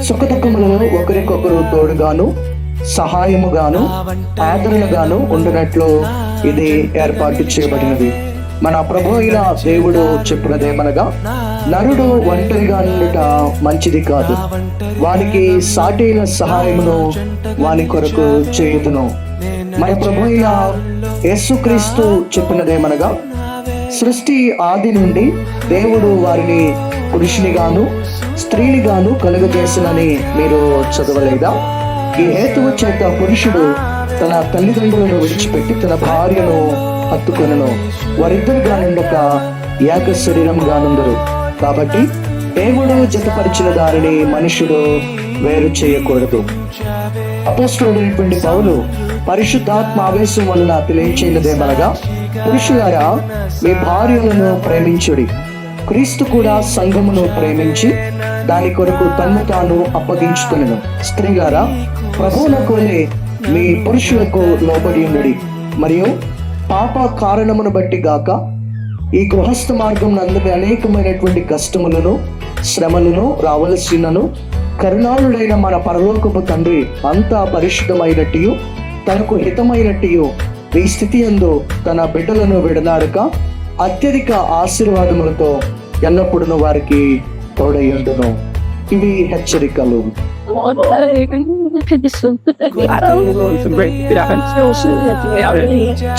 S5: సుఖదుఖములను ఒకరికొకరు తోడుగాను సహాయముగాను ఆదరణగాను ఉండినట్లు ఇది ఏర్పాటు చేయబడినది. మన ప్రభు అయిన దేవుడు చెప్పినదేమనగా, నరుడు ఒంటరిగా నుండుట మంచిది కాదు, వానికి సాటైన సహాయమును వాని కొరకు చేయుదును. మన ప్రభు అయిన యేసుక్రీస్తు చెప్పినదేమనగా, సృష్టి ఆది నుండి దేవుడు వారిని పురుషునిగాను స్త్రీనిగాను కలుగజేసినని మీరు చదవలేదా? ఈ హేతువు చేత పురుషుడు తన తల్లిదండ్రులను విడిచిపెట్టి తన భార్యను హత్తుకొనెను, వారిద్దరుగా నుండక ఏక శరీరంగా నుందరు. కాబట్టి దేవుడు జతపరిచిన దానిని మనుషుడు వేరు చేయకూడదు. అపోస్తలుడైనటువంటి పౌలు పరిశుద్ధాత్మ ఆవేశం వలన తెలియచేయలేదేమనగా, పురుషులారా మీ భార్యలను ప్రేమించుడి, క్రీస్తు కూడా సంఘమును ప్రేమించి దాని కొరకు తన్ను తాను అప్పగించుకొనెను. స్త్రీలారా ప్రభువునకు మీ పురుషులకు లోబడి ఉండుడి. మరియు పాప కారణమును బట్టి గాక ఈ గృహస్థ మార్గం నందు అనేకమైనటువంటి కష్టములను శ్రమలను రావలసినను కరుణాళుడైన మన పరలోకపు తండ్రి అంతా పరిశుద్ధమైనట్టు తనకు హితమైనట్టు ఈ స్థితి యందు తన బిడ్డలను విడనాడక అత్యధిక ఆశీర్వాదములతో ఎల్లప్పుడూ వారికి తోడయ్యుండును. ఇవి హెచ్చరికలు.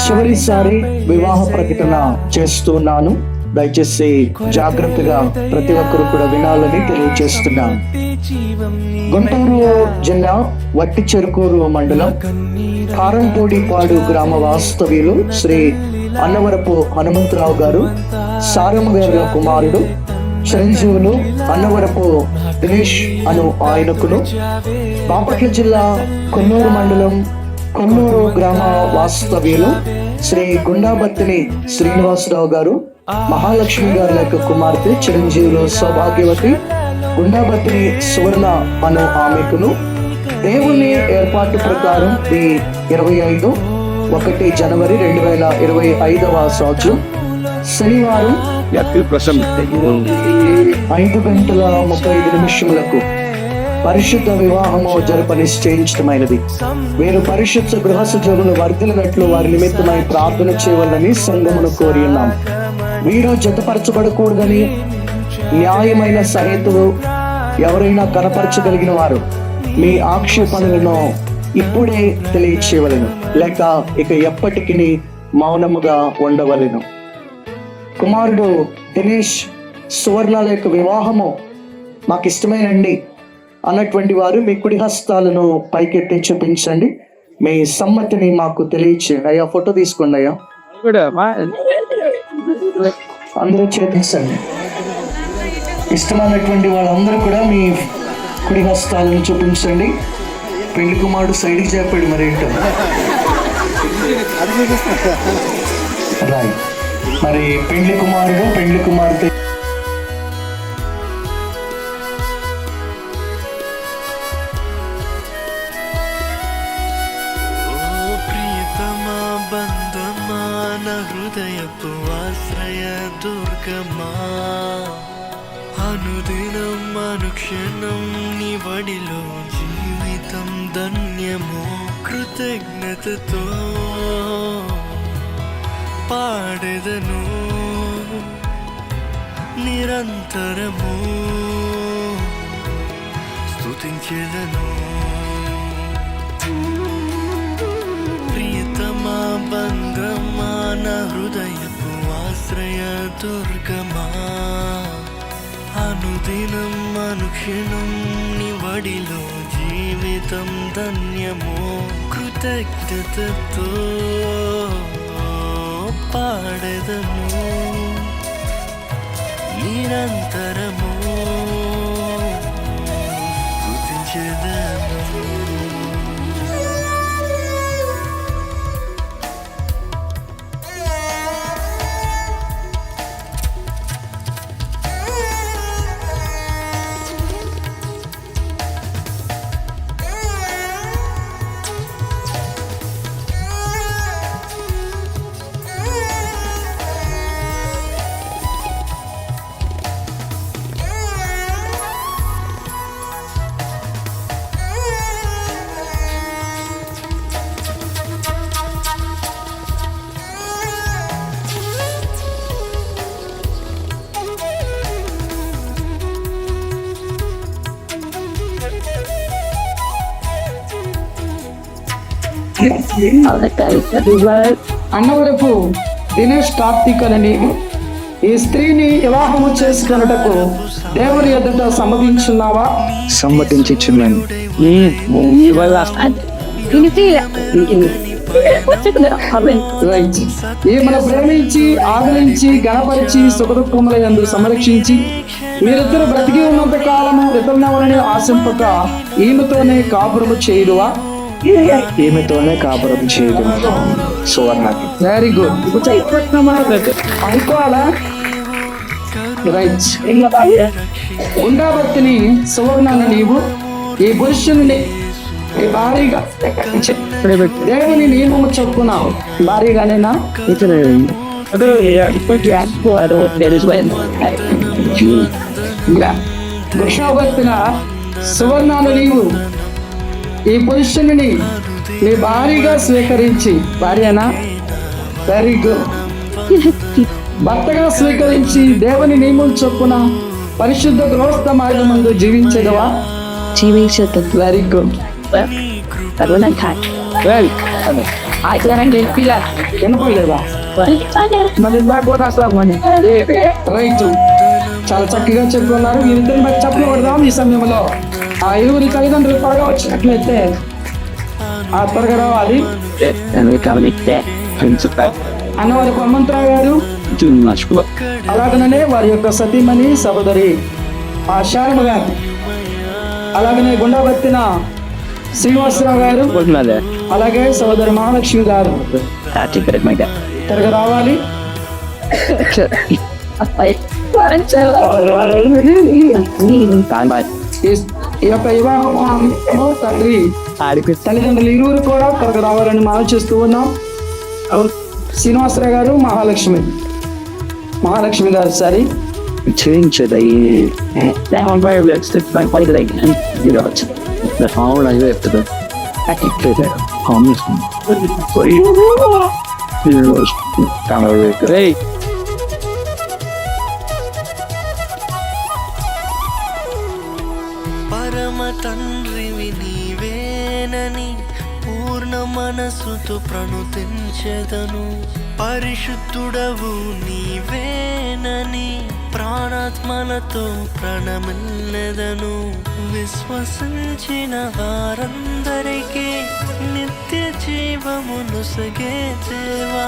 S5: చివరిసారి వివాహ ప్రకటన చేస్తున్నాను, దయచేసి జాగ్రత్తగా ప్రతి ఒక్కరు కూడా వినాలని తెలియజేస్తున్నాను. గుంటూరు జిల్లా వట్టి చెరుకూరు మండలం కారంపూడిపాడు గ్రామ వాస్తవ్యులు శ్రీ అన్నవరపు హనుమంతరావు గారు, సారమ్మ గారి కుమారుడు చిరంజీవులు అన్నవరపు దినేష్ అను ఆయనకును, బాపట్ల జిల్లా కొన్నూరు మండలం కొన్నూరు గ్రామ వాస్తవ్యులు శ్రీ గుండాబత్తిని శ్రీనివాసరావు గారు, మహాలక్ష్మి గారి యొక్క కుమార్తె చిరంజీవులు సౌభాగ్యవతి గుండాబత్తిని సువర్ణ అను ఆమెకును, దేవుని ఏర్పాటు ప్రకారం ఈ 25 జనవరి 2025వ సంవత్సరం శనివారం 5:35 పరిశుద్ధ వివాహము జరప నిశ్చయించడమైనది. వీరు పరిశుద్ధ గృహ సజీవులు వర్ధిల్లినట్లు వారి నిమిత్తమై ప్రార్థన చేయవలని సంఘమును కోరి ఉన్నాం. వీరు జతపరచబడకూడదని న్యాయమైన సహేతువు ఎవరైనా కనపరచగలిగిన వారు మీ ఆక్షేపణలను ఇప్పుడే తెలియచేయవలెను, లేక ఇక ఎప్పటికీ మౌనముగా ఉండవలెను. కుమారుడు దినేష్ సువర్ణాల యొక్క వివాహము మాకు ఇష్టమేనండి అన్నటువంటి వారు మీ కుడి హస్తాలను పైకెత్తి చూపించండి. మీ సమ్మతిని మాకు తెలియచేయండి. అయ్యా ఫోటో తీసుకోండి అయ్యా, అందరూ చేపించండి. ఇష్టమైనటువంటి వాళ్ళందరూ కూడా మీ కుడి హస్తాలను చూపించండి. పెళ్లి కుమారుడు సైడ్కి చెప్పాడు మరి ఏంటో. రైట్, మరి పెళ్లి కుమారుడు పెళ్లి కుమార్తె
S2: ప్రియతమా బంధమా నా హృదయపు ఆశ్రయ దుర్గమా, అనుదినం అనుక్షణం నీ వడిలో జీవితం ధన్యము. కృతజ్ఞతతో పాడెదను నిరంతరము, స్తుతించెదను. ప్రియతమా బంధమా నా హృదయపు ఆశ్రయ దుర్గమా, అనుదినం అనుక్షణం నీ వడిలో జీవితం ధన్యము. కృతజ్ఞతతో పాడెదను నిరంతరము, స్తుతించెదను.
S5: అన్నవరపు దినేష్ కార్తీక్ అని నీవు ఈ స్త్రీని వివాహము చేసుకున్నటకు దేవుని ఎదుట సమ్మతించున్నావా?
S8: సమ్మతించుచున్నాను.
S5: రైట్. ఈమెను ప్రేమించి ఆదరించి గణపరిచి సుఖదుఖముల యందు సంరక్షించి మీరిద్దరు బ్రతికి ఉన్నంత కాలము ఇతరులెవరని ఆశింపక ఈమెతోనే కాపురము చేయుదువా?
S8: ఈమెతోనే కాపురం చేయదు సువర్ణకి.
S5: Very good. అనుకోవాలా? రైట్. ఉండబట్టిని సువర్ణను నీవు ఈ పురుషుని భారీగా దేవుని నియమము చొప్పున భారీగానేనా? వృషభర్తిన సువర్ణాలు నీవు ఈ పురుషుని నీ భారీగా స్వీకరించి, భార్యనా? Very good. భర్తగా స్వీకరించి దేవుని నియమం చొప్పున పరిశుద్ధ గృహస్థ మార్గమందు జీవించగవా? Very good. వినపడలేదా? రైట్, చాలా చక్కగా చెప్పుకున్నారు. వీరిద్దరిని బట్టి చెప్పలు పడదాం. ఈ సమయంలో ఆ ఇరువురి తల్లిదండ్రులు త్వరగా వచ్చినట్లయితే ఆ త్వరగా రావాలి. అన్నవారి హనుమంతరావు గారు, అలాగనే వారి యొక్క సతీమణి సహోదరి ఆ శారణ గారు, అలాగనే గుండాబత్తిన శ్రీనివాసరావు గారు, అలాగే సహోదరి మహాలక్ష్మి గారు త్వరగా రావాలి. ఈ యొక్క వివాహంలో తండ్రి తల్లిదండ్రులు ఇరువురు కూడా త్వరగా రావాలని మనం చేస్తూ ఉన్నాం. శ్రీనివాసరావు గారు, మహాలక్ష్మి గారు సరే
S2: పరమ తండ్రివి నీవేనని పూర్ణ మనసుతో ప్రణుతించెదను. పరిశుద్ధుడవు నీవేనని ప్రాణాత్మలతో ప్రణమిల్లెదను. విశ్వసించిన వారందరికీ నిత్య జీవమును సగే దేవా.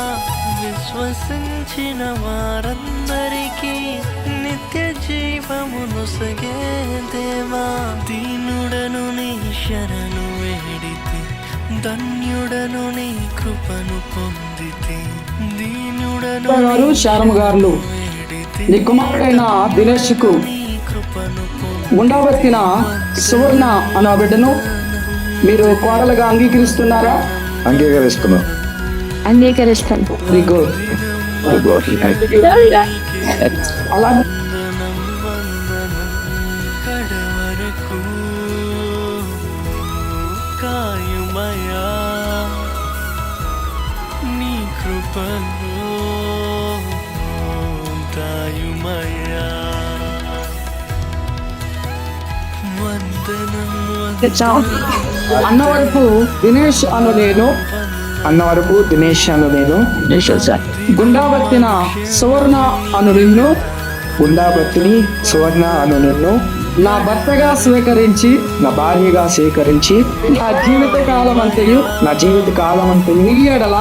S2: విశ్వసించిన వారందరికీ నిత్య జీవమును సగే దేవా. దీనుడను నీ శరణు వేడితి, ధన్యుడను నీ కృపను పొందితి. దీనుడను
S9: గారు శారమ్మ గారు నీ కుమారుడైన దినేష్కు ఉండవచ్చిన సువర్ణ అన్న బిడ్డను మీరు కోడలుగా అంగీకరిస్తున్నారా?
S8: అంగీకరిస్తున్నాం.
S6: అంగీకరిస్తాను.
S9: Very good. అలా
S2: కడవరకు కాయుమయా నీ కృపలో దాయుమయా. వందనం
S9: అన్నవరపు దినేష్ అను నేను
S8: అన్నవరపు దినేష్ అను నేను
S9: గుండాబత్తిన సువర్ణ అను నిన్ను
S8: గుండాబత్తిని సువర్ణ అను నిన్ను
S9: నా భర్తగా స్వీకరించి
S8: నా భార్యగా స్వీకరించి
S9: నా జీవిత కాలం అంతయు
S8: నా జీవిత కాలం అంతా
S9: నీ ఎడల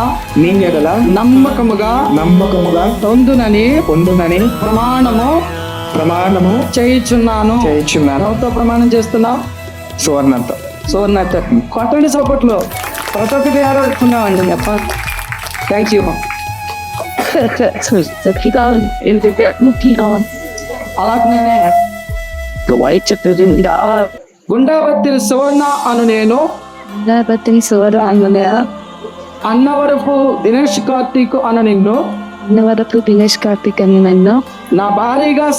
S9: నమ్మకముగా పొందునని
S8: ప్రమాణము
S9: చేయుచున్నాను. ఎవరితో ప్రమాణం చేస్తున్నావు?
S8: సువర్ణతో.
S9: సువర్ణతో కొట్టండి సపోర్ట్లో ప్రతి ఒక్కటి ఆడుకున్నామండి. Thank you. అలాగే గుండాబత్తి సువర్ణ అను నేను అన్నవరపు దినేష్ కార్తీక్ అను నిన్ను నా భార్యగా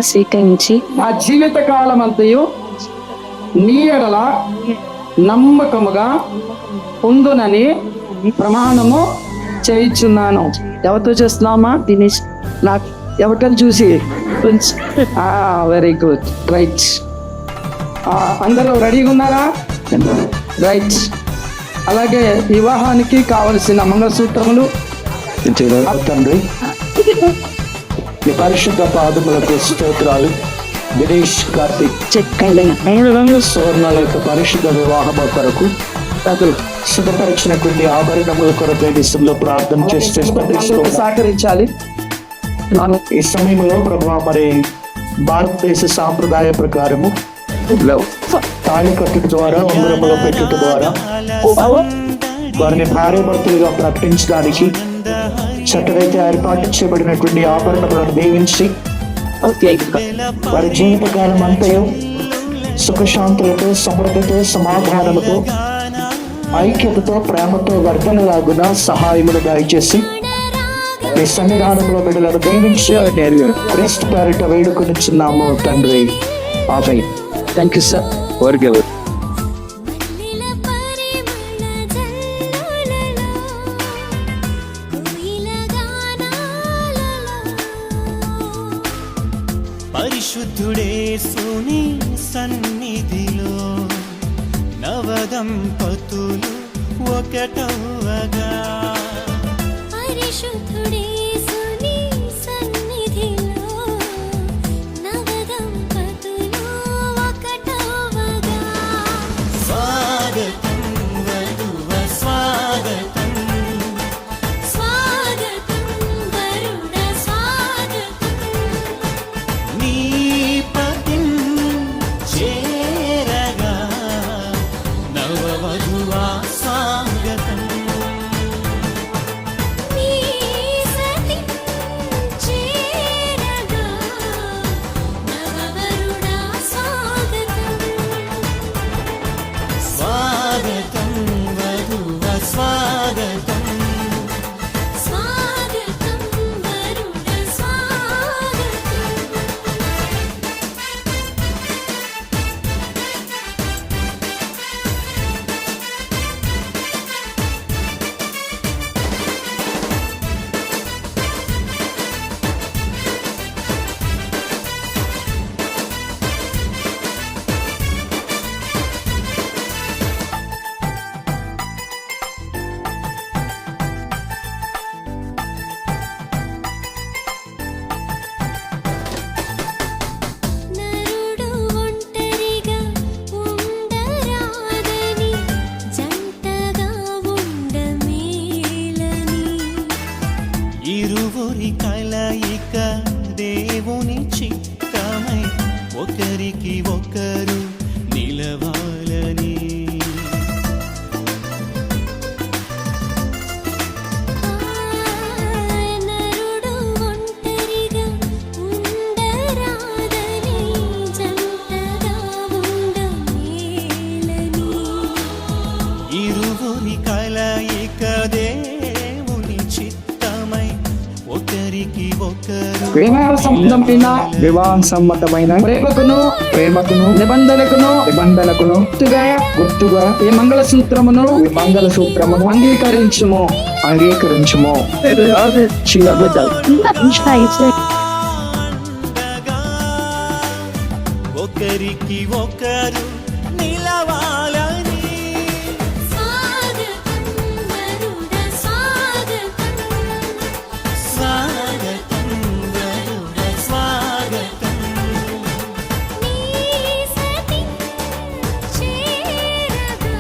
S9: స్వీకరించి నా జీవిత కాలం అంతయు నీ ఎడల నమ్మకముగా పొందునని ప్రమాణము చేయించున్నాను. ఎవరితో చేస్తున్నామా? దినేష్. నాకు ఎవరికైనా చూసి వెరీ గుడ్. రైట్. అందరూ రెడీగా ఉన్నారా? రైట్. అలాగే వివాహానికి కావలసిన మంగళసూత్రములు
S8: తండ్రి నీ పరిశుద్ధ పాదములకు స్తోత్రాలు. దినేష్ కార్తిక్ సువర్ణల యొక్క పరిశుద్ధ వివాహము కొరకు శుభపరిచిన కొన్ని ఆభరణముల కొరకు దిశలో ప్రార్థన చేస్తే
S9: సహకరించాలి.
S8: ఈ సమయంలో ప్రభా మరి భారతదేశ సాంప్రదాయ ప్రకారము తాళి కట్టుట ద్వారా ఉంగరములో పెట్టుట ద్వారా వారిని భార్యాభర్తలుగా ప్రకటించడానికి చట్టరైతే ఏర్పాటు చేయబడినటువంటి ఆభరణములను దీవించి వారి జీవితకాలం అంతయు సుఖశాంతులతో, సమృద్ధితో, సమాధానముతో, ఐక్యతతో, ప్రేమతో వర్ధనలాగున సహాయములు దయచేసి మీ సన్నిధానంలో బిడ్డలను దీవించి క్రీస్తు పేరిట వేడుకొనిచున్నాము తండ్రి. ఆమేన్.
S9: Thank you sir.
S3: మల్లెల పరిమళ జల్లులలో కోయిల గానాలలో
S2: పరిశుద్ధుడేసుని సన్నిధిలో నవదంపతులు ఒకటవగా.
S3: పరిశుద్ధుడేసుని సన్నిధిలో నవదంపతులు ఒకటవగా.
S2: స్వాగతం వధువ స్వాగతం,
S3: స్వాగతం వరుణ స్వాగతం.
S2: నీ పతిం చేరగా నవవధువా స్వాగతం.
S3: నీ సతిం
S9: వివాహ సంబంధమైన
S5: వివాహ సమ్మతమైన
S9: ప్రేమకును నిబంధనకును
S5: గుర్తుగా
S9: ఈ మంగళసూత్రమును
S5: ఈ మంగళసూత్రమును
S9: అంగీకరించుము.
S5: అంగీకరించుము.
S2: ఒకరికి ఒకరు నిలవాలని
S3: స్వాగతం వరుడ స్వాగతం
S2: స్వాగతం వరుడ స్వాగతం
S3: నీ సతి చేరగా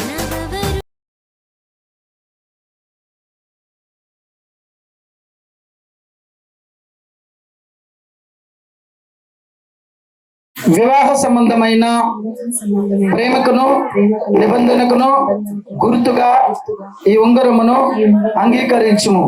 S3: నవవరు
S9: వివాహ సంబంధమైన ప్రేమకును నిబంధనకును గుర్తుగా ఈ ఉంగరమును అంగీకరించుము.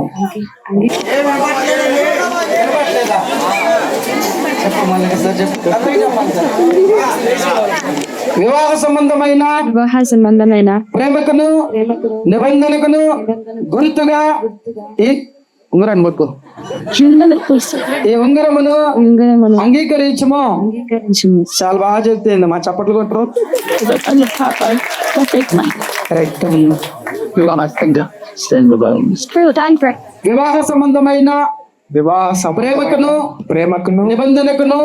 S9: వివాహ సంబంధమైన
S6: వివాహ సంబంధమైన
S9: ప్రేమకును నిబంధనకును గుర్తుగా ఈ ఉంగరాన్ని పట్టుకో. ఈ ఉంగరమును
S6: ఉంగరమును
S9: అంగీకరించుము.
S6: అంగీకరించుము.
S9: చాలా బాగా చెప్తుంది మా చప్పట్లు కొట్టరు. వివాహ సంబంధమైన ప్రేమకును నిబంధనకును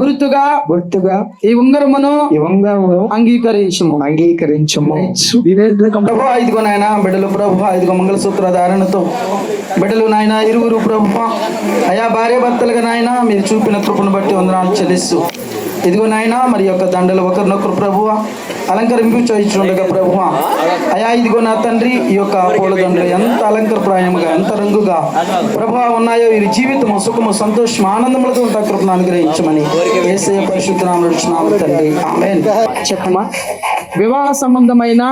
S9: గుర్తుగా ఈ ఉంగరమును అంగీకరించుము. ప్రభు ఇదిగో నాయన బిడ్డలు ప్రభు ఇదిగో మంగళసూత్ర ధారణతో బిడ్డలు నాయన ఇరువురు ప్రభు అయా భార్య భర్తలుగా నాయన మీరు చూపిన కృపను బట్టి వందనాలు చెల్లిస్తూ ఇదిగో నాయన మరి యొక్క దండలు ఒకరినొకరు ప్రభువ అలంకరింపు చేయించుండగా ప్రభువ అయా ఇదిగో నా తండ్రి ఈ యొక్క పూలదండలు ఎంత అలంకరప్రాయముగా ఎంత రంగుగా ప్రభువ ఉన్నాయో ఈ జీవితము సుఖము సంతోషం ఆనందములతో ఉంటా కృపను అనుగ్రహించమని యేసయ్య పరిశుద్ధ నామములో నడుచున్నాము తండ్రి ఆమేన్. చెప్పమ్మా. వివాహ సంబంధమైన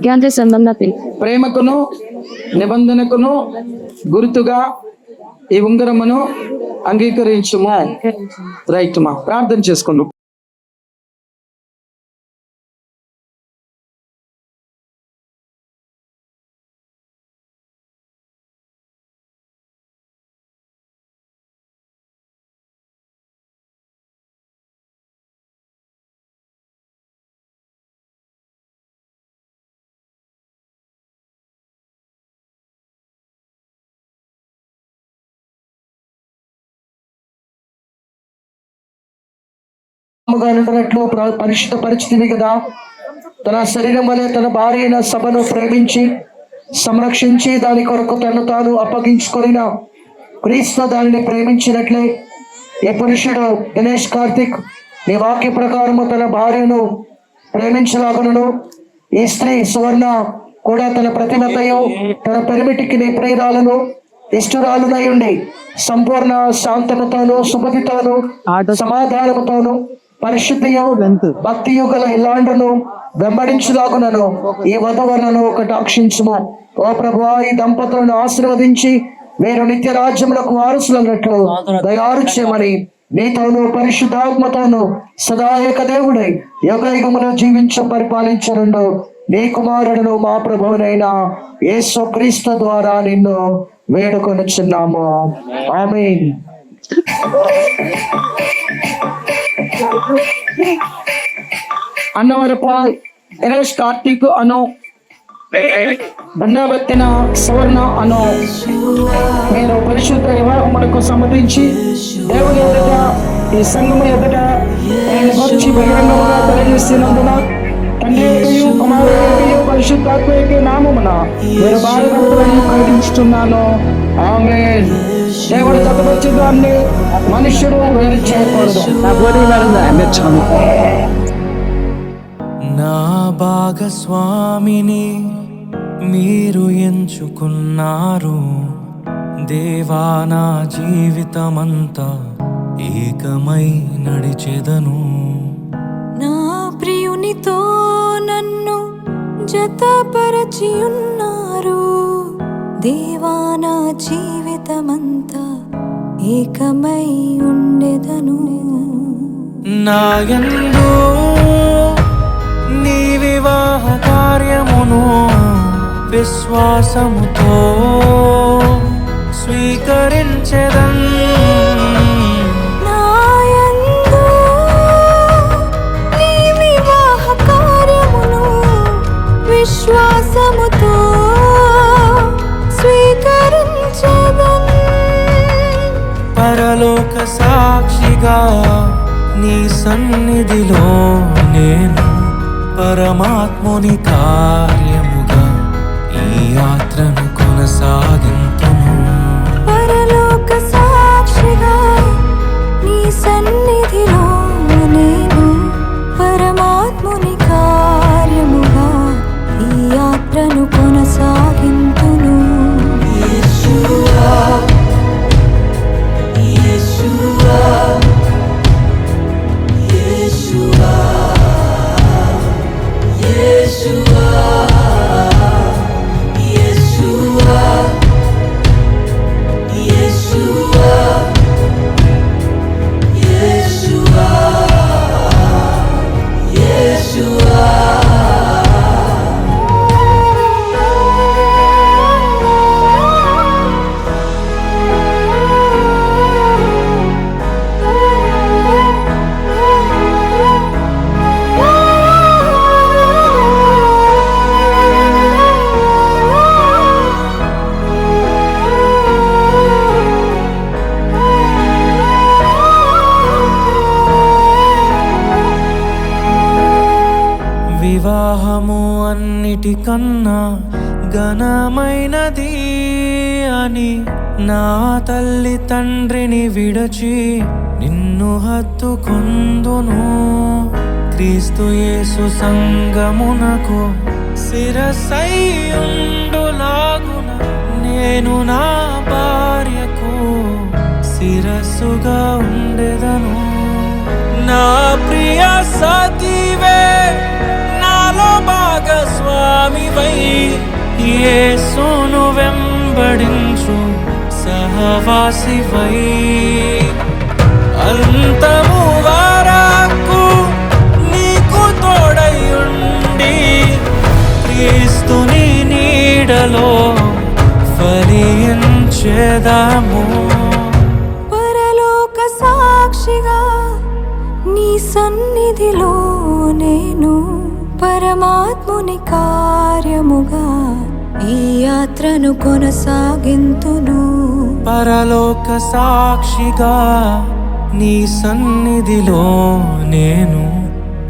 S6: జ్ఞాన సంబంధం
S9: ప్రేమకును నిబంధనకును గుర్తుగా ఈ ఉంగరమును అంగీకరించుము. రైట్ మా ప్రార్థన చేసుకుందాం. పరిశుద్ధ పరిస్థితి కదా తన శరీరం వలె తన భార్య అయిన సభను ప్రేమించి సంరక్షించి దాని కొరకు తను తాను అప్పగించుకొనిన క్రీస్తు దానిని ప్రేమించినట్లే ఏ పురుషుడు గణేష్ కార్తిక్ నీ వాక్య ప్రకారము తన భార్యను ప్రేమించలాగను ఈ స్త్రీ సువర్ణ కూడా తన ప్రతిమతయు తన పెరిమిటికి నీ ప్రియురాలను ఇష్టరాలునై ఉండి సంపూర్ణ శాంతముతోను సుమతితోను సమాధానముతోను పరిశుద్ధియు భక్తియు గల ఇలాండను వెంబడించులాగునను ఈ వధువులను కటాక్షించుము. ఓ ప్రభువా ఈ దంపతులను ఆశీర్వదించి వీరు నిత్య రాజ్యములకు వారసులన్నట్లు దయారు చేయమని నీతోను పరిశుద్ధాత్మతోను సదాయక దేవుడై యుగయుగమును జీవించ పరిపాలించనుండు నీ కుమారుడును మా ప్రభువునైన యేసు క్రీస్తు ద్వారా నిన్ను వేడుకొనుచున్నాము. ఆమేన్. అన్నవరపు గణేష్ కార్తీక్ అను దండవెత్తిన సువర్ణ అను మీరు పరిశుద్ధ వివాహములకు సమ్మతించి దేవుని ఎదుట ఈ సంఘము ఎదుట నేను గురించి బహిరంగముగా తెలియజేస్తున్నందున తండ్రి కుమారుడు పరిశుద్ధాత్మ నామమున నేను బాధపడుతున్న ప్రకటించుతున్నాను. ఆమేన్. దేవుడు తప్పొచ్చి దాన్ని మనుష్యుడు వేరు చేయకూడదు.
S1: నా భాగస్వామిని మీరు ఎంచుకున్నారు దేవా నా జీవితమంతా ఏకమై నడిచెదను
S3: నా ప్రియునితో నన్ను జతపరచి ఉన్నారు దేవా నా జీవితమంతా ఏకమై ఉండెదను
S1: నా యందు నీ వివాహ కార్యమును విశ్వాసముతో స్వీకరించెదన్.
S3: నాయందు నీ వివాహ కార్యమును విశ్వాసముతో స్వీకరించెదన్.
S1: పరలోక సాక్షిగా నీ సన్నిధిలో నేను పరమాత్ముని కార్యముగా ఈ యాత్రను కొనసాగింతును.
S3: పరలోక సాక్షిగా నీ సన్నిధిలో నేను పరమాత్ముని కార్యముగా ఈ యాత్రను కొనసాగింతును.
S1: వివాహము అన్నిటికన్నా ఘనమైనది అని నా తల్లి తండ్రిని విడచి నిన్ను హత్తుకొందును. క్రీస్తు యేసు సంగమునకు శిరస్సైయుండులాగున నేను నా భార్యకు శిరస్సుగా ఉండెదను. నా ప్రియ సఖివే నాలో భాగస్వామివై యేసును వెంబడించు సహవాసివై అంతము వరకు నీకు తోడయుండి క్రీస్తుని నీడలో ఫలించెదము.
S3: పరలోక సాక్షిగా నీ సన్నిధిలో నేను పరమాత్ముని కార్యముగా ఈ యాత్రను కొనసాగింతును.
S1: పరలోక సాక్షిగా నీ సన్నిధిలో నేను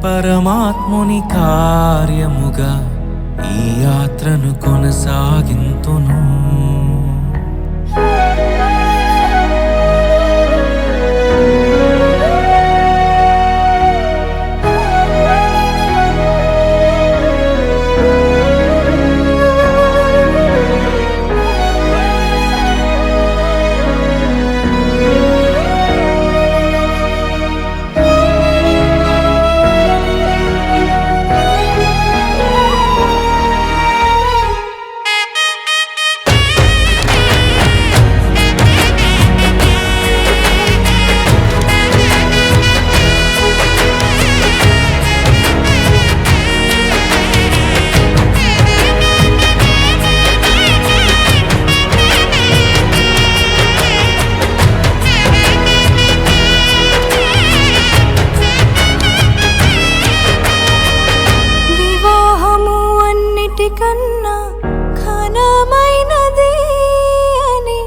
S1: పరమాత్ముని కార్యముగా ఈ యాత్రను కొనసాగింతును.
S3: కన్నా ఘనమైనది అని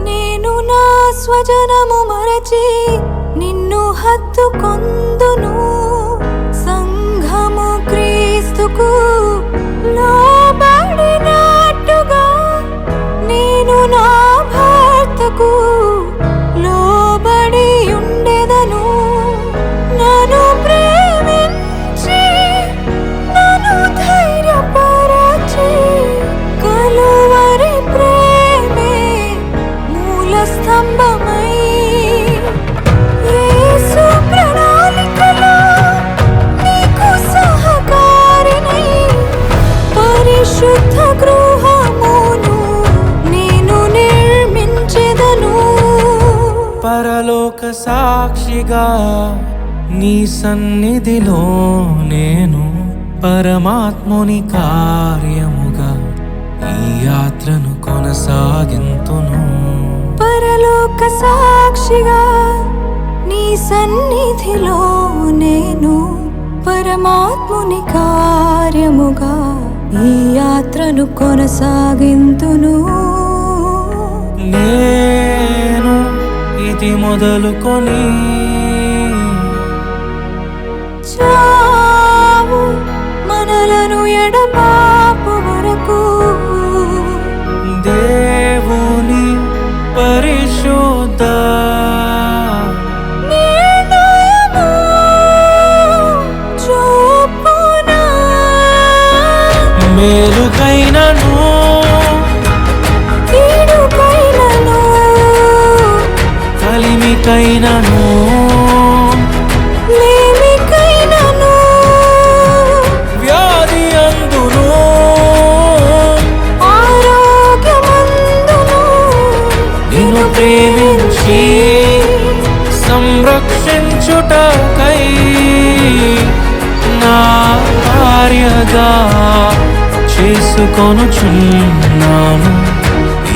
S3: నేను నా స్వజనము మరచి నిన్ను హత్తుకొందును. సంఘము క్రీస్తుకు లోబడినట్టుగా నేను నా భర్తకు లోబడి ఉండెదను. నన్ను ప్రేమించి నన్ను ధైర్యపరచి కలువరి ప్రేమే మూల స్తంభమై యేసు ప్రణాళికలో నీకు సహకారినై పరిశుద్ధ గృహమును నేను నిర్మించెదను.
S1: పరలోక సాక్షిగా నీ సన్నిధిలో నేను పరమాత్ముని కార్యముగా ఈ యాత్రను కొనసాగింతును.
S3: పరలోక సాక్షిగా నీ సన్నిధిలో నేను పరమాత్ముని కార్యముగా ఈ యాత్రను కొనసాగింతును.
S1: నేను ఇది మొదలుకొని
S3: చావు మనలను ఎడబాపు వరకు
S1: దేవుని పరిశుద్ధ
S3: నిర్ణయము చూపునా.
S1: మేలుకైనను
S3: కీడుకైనను
S1: కలిమికైనను
S3: లేమికైనను
S1: వ్యాధి అందును
S3: ఆరోగ్యమందును
S1: నిన్ను ప్రేమించి సంరక్షించుటకై నా కార్యగా చేసుకొనుచున్నాను.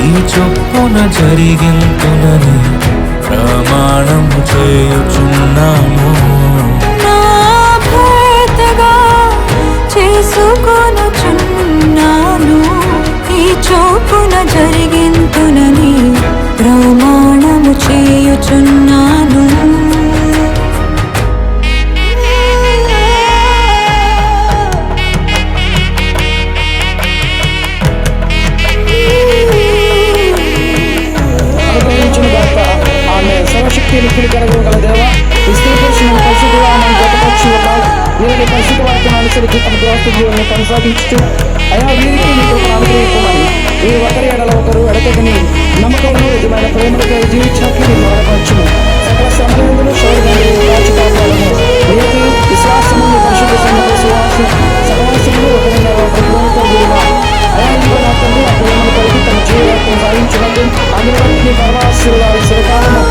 S1: ఈ చొప్పున జరిగింతునని ప్రమాణము చేయుచున్నాను.
S3: నా భర్తగా చేసుకొనుచున్నాను. ఈ చోపున జరిగింతునని ప్రమాణము చేయుచున్నాను.
S9: అనుగ్రహించును గాక. ఆమె సర్వశక్తి నిఖిలి కలగల దేవ ఈ స్త్రీ పురుషులను పరిశుద్ధిగా మనం జతపరచు వీరిని పరిశుద్ధ వాక్యం అనుసరించి తమ గృహస్థ జీవనాన్ని కొనసాగించుతూ అయా వీరికి నీ కృపను అనుగ్రహించమని వీరు ఒకరి ఎడల ఒకరు ఎడతెగని నమ్మకమును నిజమైన ప్రేమలతో జీవించినట్లు నేను వరపరచును. సకల శ్రమలందును శోధనలు రాజకాపాలను నీతి విశ్వాసము నీ పరిశుద్ధ సన్నిధి సువాసు సర్వాసములు ఒకరిని ప్రభుత్వంతో కూడిన అయా ఇదిగో నా తండ్రి ఆ ప్రేమను కలిగి తమ జీవితాన్ని సాధించినట్టు అందులో నీ పరమాశీర్వాదాలు చిరకాలము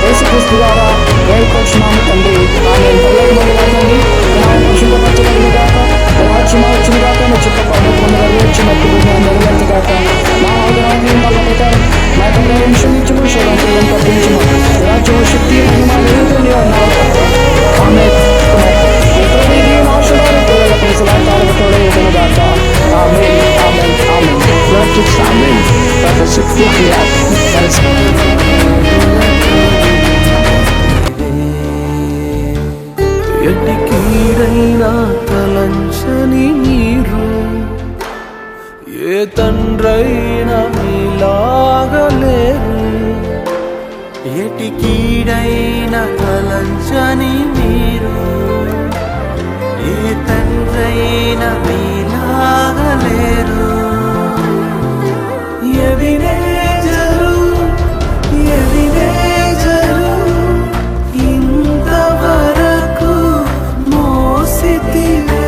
S9: యేసుక్రీస్తు ద్వారా వేడుకొచ్చున్నాము తండ్రి. ఆమె పరలోకమందున పరిశుద్ధపరచబడిన గాక. రాజ్యము వచ్చిన గాక. నా చిత్త పరలోకమందు నెరవేర్చినట్టు నెరవేర్చగాక. నా ఆదరాన్ని నా ప్రకారం నా తండ్రి క్షమించుము శోధనలను తప్పించుము. రాజ్యము శక్తి మహిమ నిరంతరం అన్నారు. ఆమె ఆశీర్వాదం పిల్లల పరిసరాలకు తోడే ఇవ్వను గాక. ఆమేన్ ఆమేన్ ఆమేన్. Lord Jesus, amen. Professor Fukia,
S1: ఎట్టి కీడైనా తలంచని మీరు ఏ తండ్రైనా మీలాగలేరు. ఎట్టి కీడైనా తలంచని మీరు ఏ తండ్రైనా మీలాగలేరు. ఎవినేజరు ఇంతవరకు మోసితివే.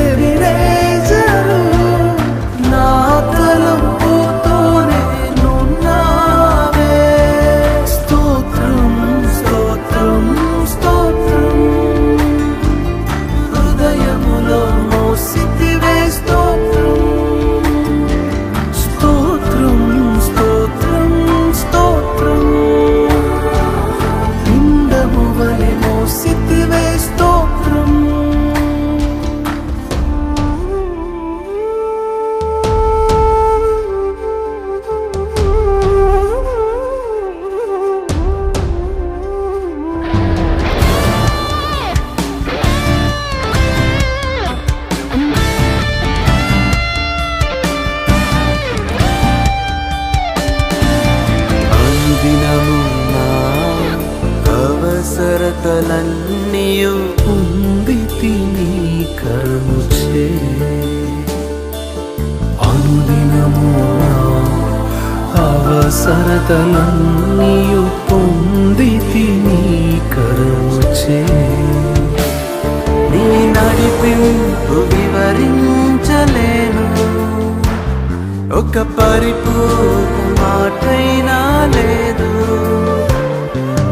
S1: ఎవినేజరు నా తలంపుతోనే నున్నావే. స్తోత్రం స్తోత్రం స్తోత్రం హృదయములో మోసితివే. స్తోత్రం స్తోత్రం స్తోత్రం స్తోత్రం పిండము వలె మోసితివే. స్తోత్రం అనుదినము నా అవసరతలన్నీయు పొందితి నీ కరుణచే. అనుదినము నా అవసరతలన్నీయు పొందితి నీ కరుణచే. నీ నడిపింపు వివరించలేను. ఒక పరిపూర్ణ మాటైనా లేదు.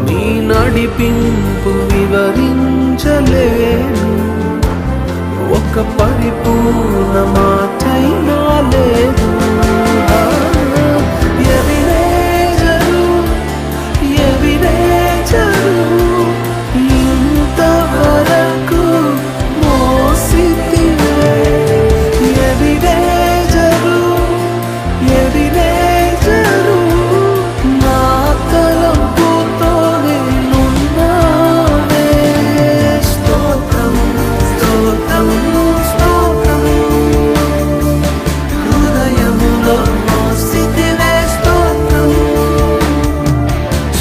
S1: నీ నడిపింపు వివరించ వర్ణించలేను, ఒక పరిపూర్ణ మాటైనా లేదు. ఇంతవరకు మోసితివే, ఎవినేజరు నా తలంపుతోనే నున్నావే. స్తోత్రం స్తోత్రం స్తోత్రం, హృదయములో మోసితివే. స్తోత్రం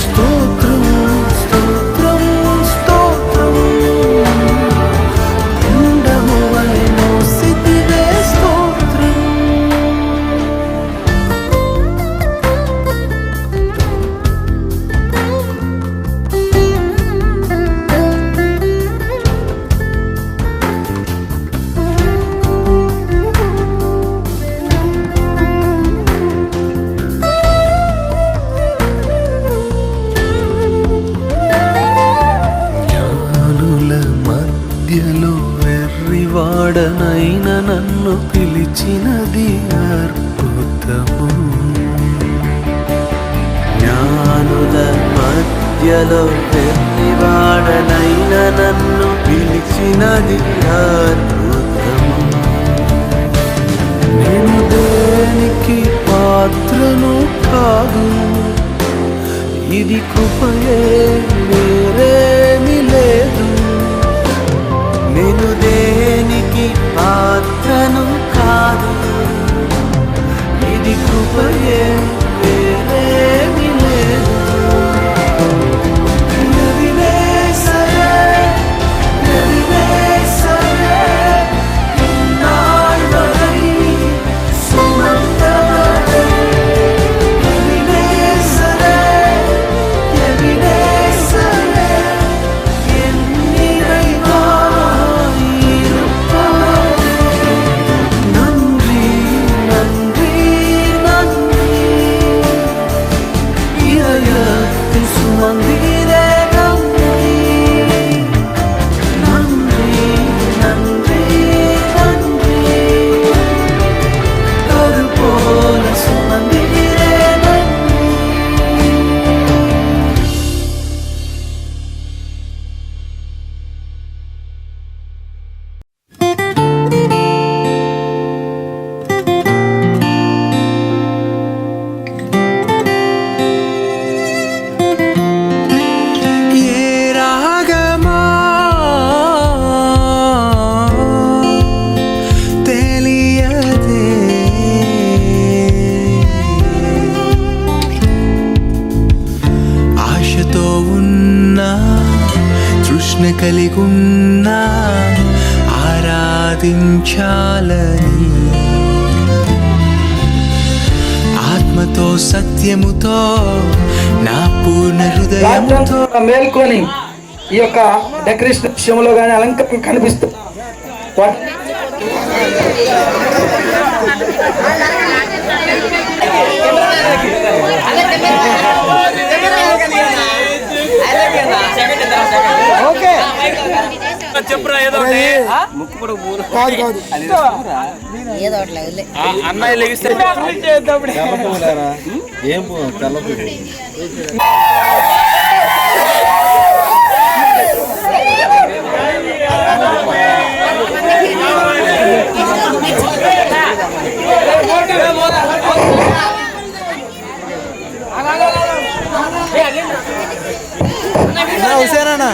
S1: స్తోత్రం స్తోత్రం స్తోత్రం, పిండము వలె మోసితివే. స్తోత్రం. జ్ఞానుల మధ్యలో వెర్రివాడనైన నన్ను పిలిచినది అద్భుతము. జ్ఞానుల మధ్యలో వెర్రివాడనైన నన్ను పిలిచినది అద్భుతము. నేను దేనికి పాత్రను కాదు, ఇది కృపయే, వేరేమి లేదు. నేను దేనికి పాత్రను కాదు, ఇది కృపయే, వేరేమి లేదు. ఎవినేసరే, ఇన్నాళ్ళై సుమంతమై. ఎవినేసరే, ఎన్నిరైనా ఇరుపాయే. నన్రి నన్రి నన్రి, ఇరయత్తి సుమందిరే నన్రి. నన్రి నన్రి నన్రి, కరుపోల సుమందిరే నన్రి. ఏ రాగమా తెలియదే, ఆశతో ఉన్నా, తృష్ణ కలిగున్నా, ఆరాధించాలని ఆత్మతో సత్యముతో నా పూర్ణ హృదయముతో.
S9: రాత్రంతా మేల్కొని ఈ యొక్క డెకరేషన్ విషయంలో కానీ అలంకరణ కనిపిస్తుంది.
S2: చెప్పురా ఏదో అన్నయ్య లెగిస్తే ఏం తెల్లపు హుసేనా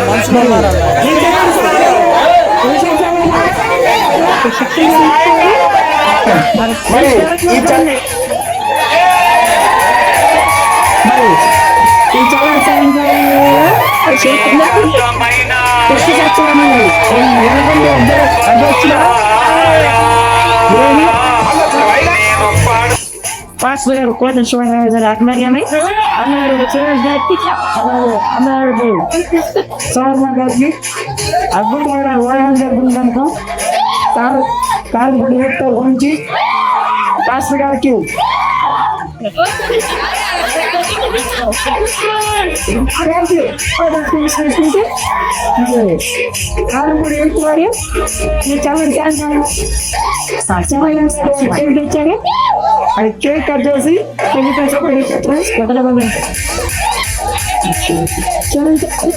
S2: మనుషులు ఉన్నారా?
S10: First, we have a question showing her that I can make me. I'm not able to change that. I'm not able to. Sorry, my God, you. I've been there and where I'm going to go. Can't believe it. One G. Pass, we got a kill. అది cake cut చేసి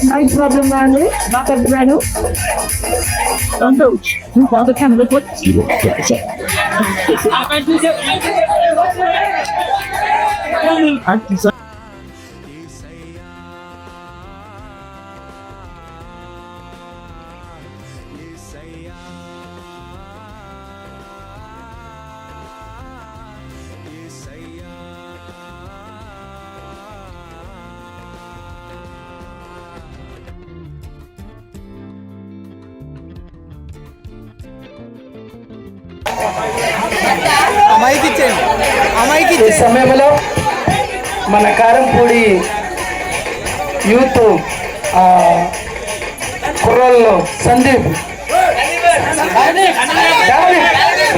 S10: night problem అండి నాకు అర్థమైనా
S9: ఈ సమయంలో మన Karampudi youth కుర్రోల్లో Sandeep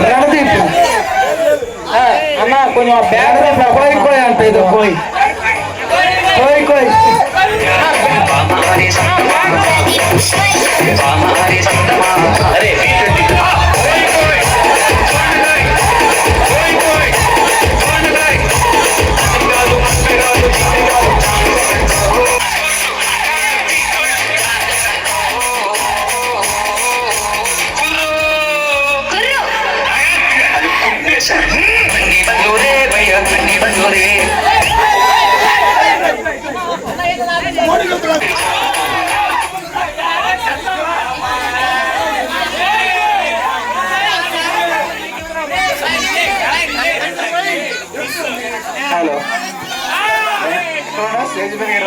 S9: Randeep అన్న కొంచెం బ్యాక్గ్రౌండ్ కోయ్ కోయ్ అంటే ఇది కోయ్ కోయ్ కోయ్ హలో స్టేజ్ మీద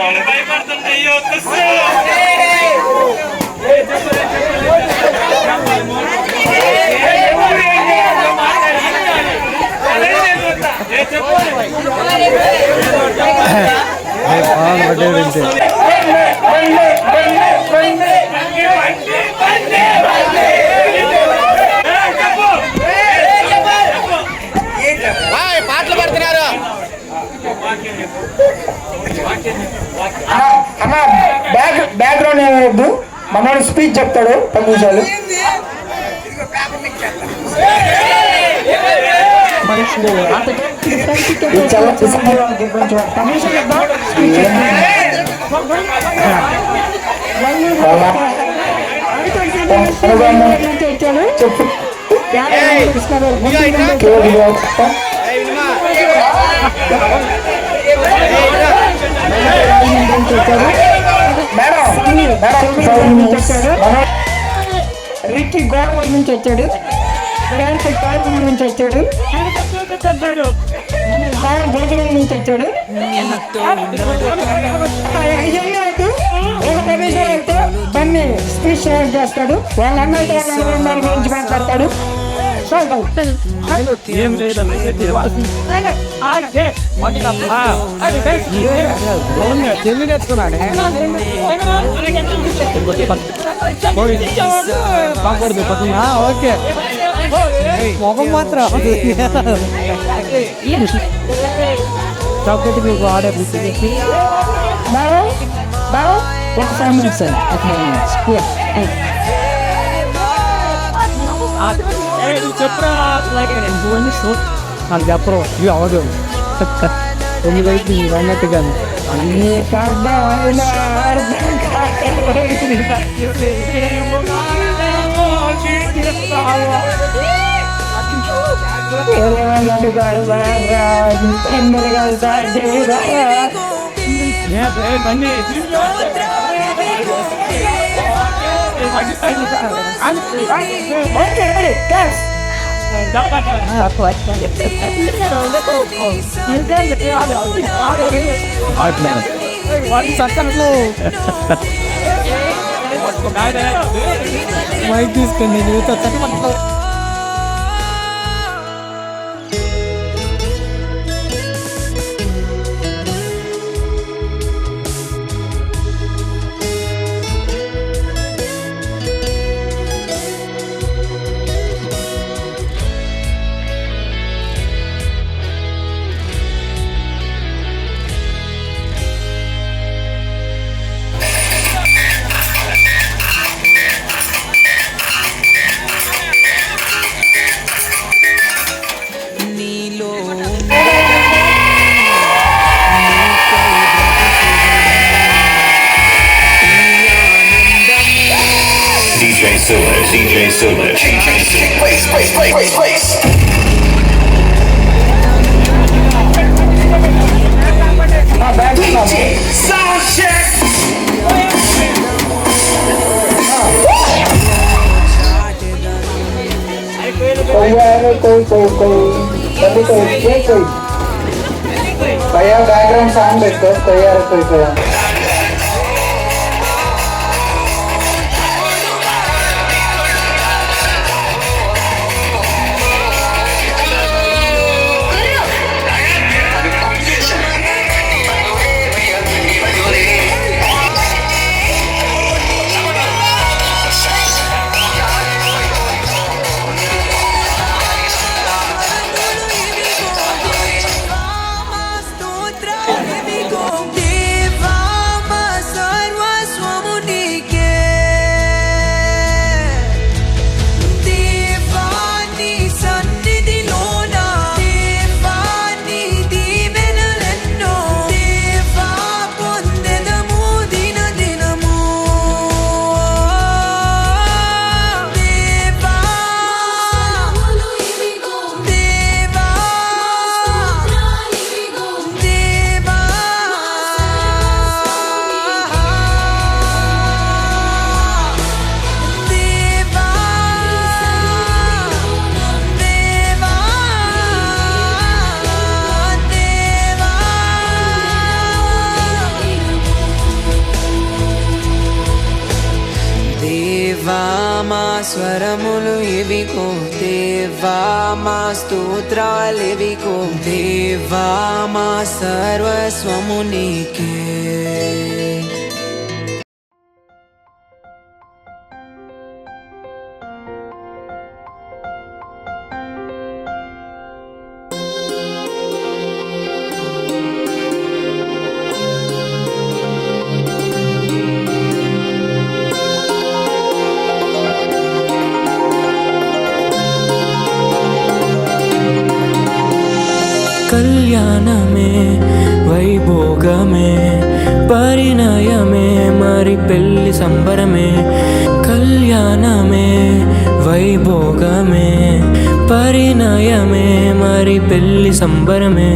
S9: పాటలు పడుతున్నారు అన్న బ్యాక్గ్రౌండ్ ఏమవద్దు మనోడు స్పీచ్ చెప్తాడు 10 నిమిషాలు చెప్పు
S10: రిక్కీ గవర్నమెంట్ నుంచి వచ్చాడు గవర్నమెంట్ నుంచి వచ్చాడు గవర్నమెంట్ నుంచి వచ్చాడు ఒక ప్రదేశం అయితే దాన్ని స్పీచ్ చేస్తాడు వాళ్ళ అన్నయ్య గురించి మాట్లాడతాడు
S2: ఏం తెలుగు నేర్చుకున్నాడే ఓకే మొహం మాత్రం చాక్లెట్ మీకు ఆర్డర్
S10: ఒక ఫ్యామిలీ సార్
S2: చెప్పరా నాకు చెప్పరు ఇవి అవదు తొమ్మిది అయితే అన్నట్టుగా
S10: అన్ని
S2: మైక్ తీసుకొని
S7: DJ Silver. Sound check.
S9: भैया बैकग्राउंड साउंड पेट्टो कोई
S4: స్వరములు ఇవిగో దేవా మా స్తోత్రాలివిగో దేవా మా సర్వస్వము నీకే. కళ్యాణమే వైభోగమే పరిణయమే మరి పెళ్లి సంబరమే. కళ్యాణమే వైభోగమే పరిణయమే మరి పెళ్లి సంబరమే.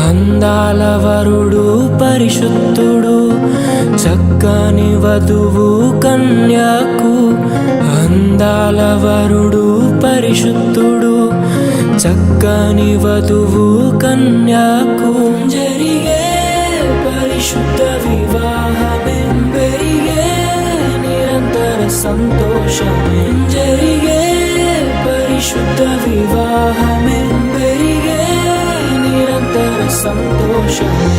S4: అందాల వరుడు పరిశుద్ధుడు చక్కని వధువు కన్యాకు. అందాల వరుడు పరిశుద్ధుడు చక్కని వధువు కన్యాకు. జరిగే పరిశుద్ధ వివాహమే పెరిగే నిరంతర సంతోషమే. జరిగే పరిశుద్ధ వివాహమే పెరిగే నిరంతర సంతోషమే.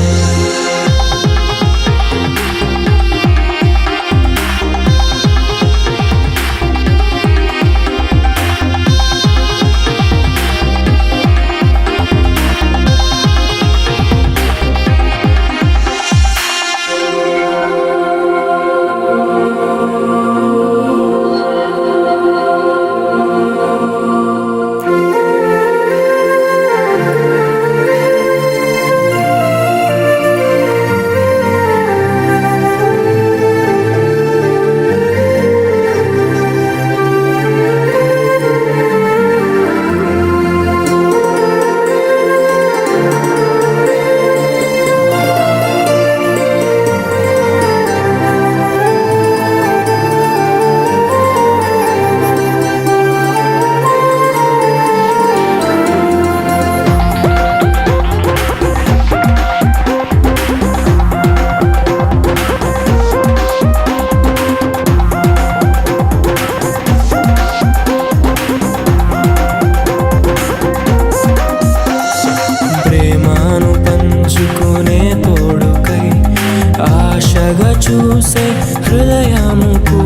S4: చూసే హృదయముకు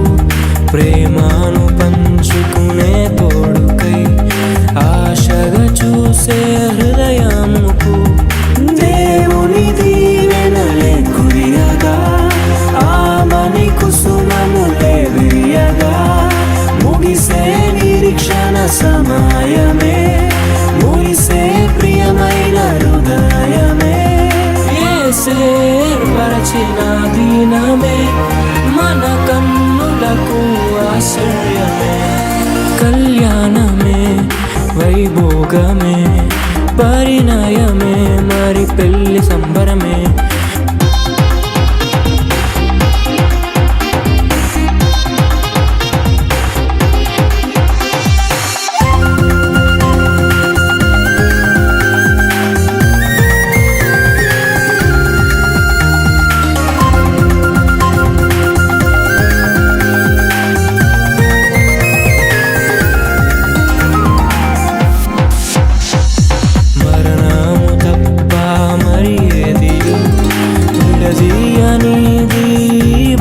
S4: ప్రేమను పంచుకునే తోడుకై ఆశగా చూసే హృదయముకు దేవుని దీవెనలే కురియగా ఆమని కుసుమములే విరియగా ముగిసే నిరీక్షణ సమయమే ముగిసే ప్రియమైన హృదయమే ఏర్పరచిన దినమే మన కన్నులకు మాధుర్యమే కళ్యాణమే వైభోగమే పరిణయమే మరి పెళ్లి సంబరమే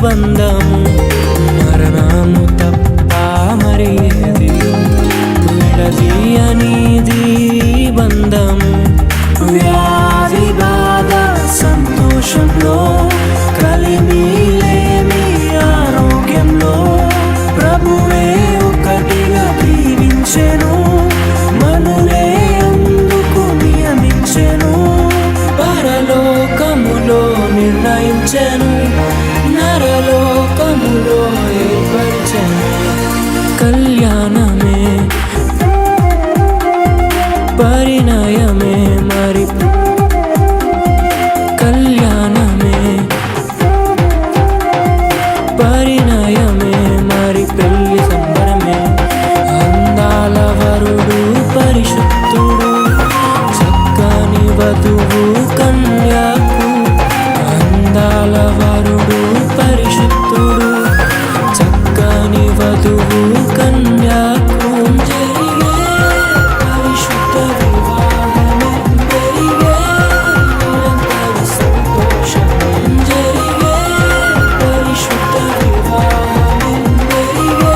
S4: బంధము మరణము తప్ప మరి ఏది విడదీయనిది బంధము వ్యాధి బాధ సంతోషంలో కలిమిలేమి ఆరోగ్యంలో ప్రభువే ఒకటిగా దీవించెను మనులే అందుకు నియమించెను పరలోకములో నిర్ణయించెను నరలోకములో ఏర్పరిచెను కళ్యాణమే పరిణయమే మరి కళ్యాణమే పరిణయమే మరి పెళ్లి సంబరమే అందాల వరుడు పరిశుద్ధుడు చక్కని వధువు కన్యాకు అందాల వరుడు పరిశుద్ధుడు చక్కని వధువు కన్యాకు జరిగే పరిశుద్ధ వివాహమే జరిగే నిరంతర సంతోషమే జరిగే పరిశుద్ధ వివాహమే జరిగే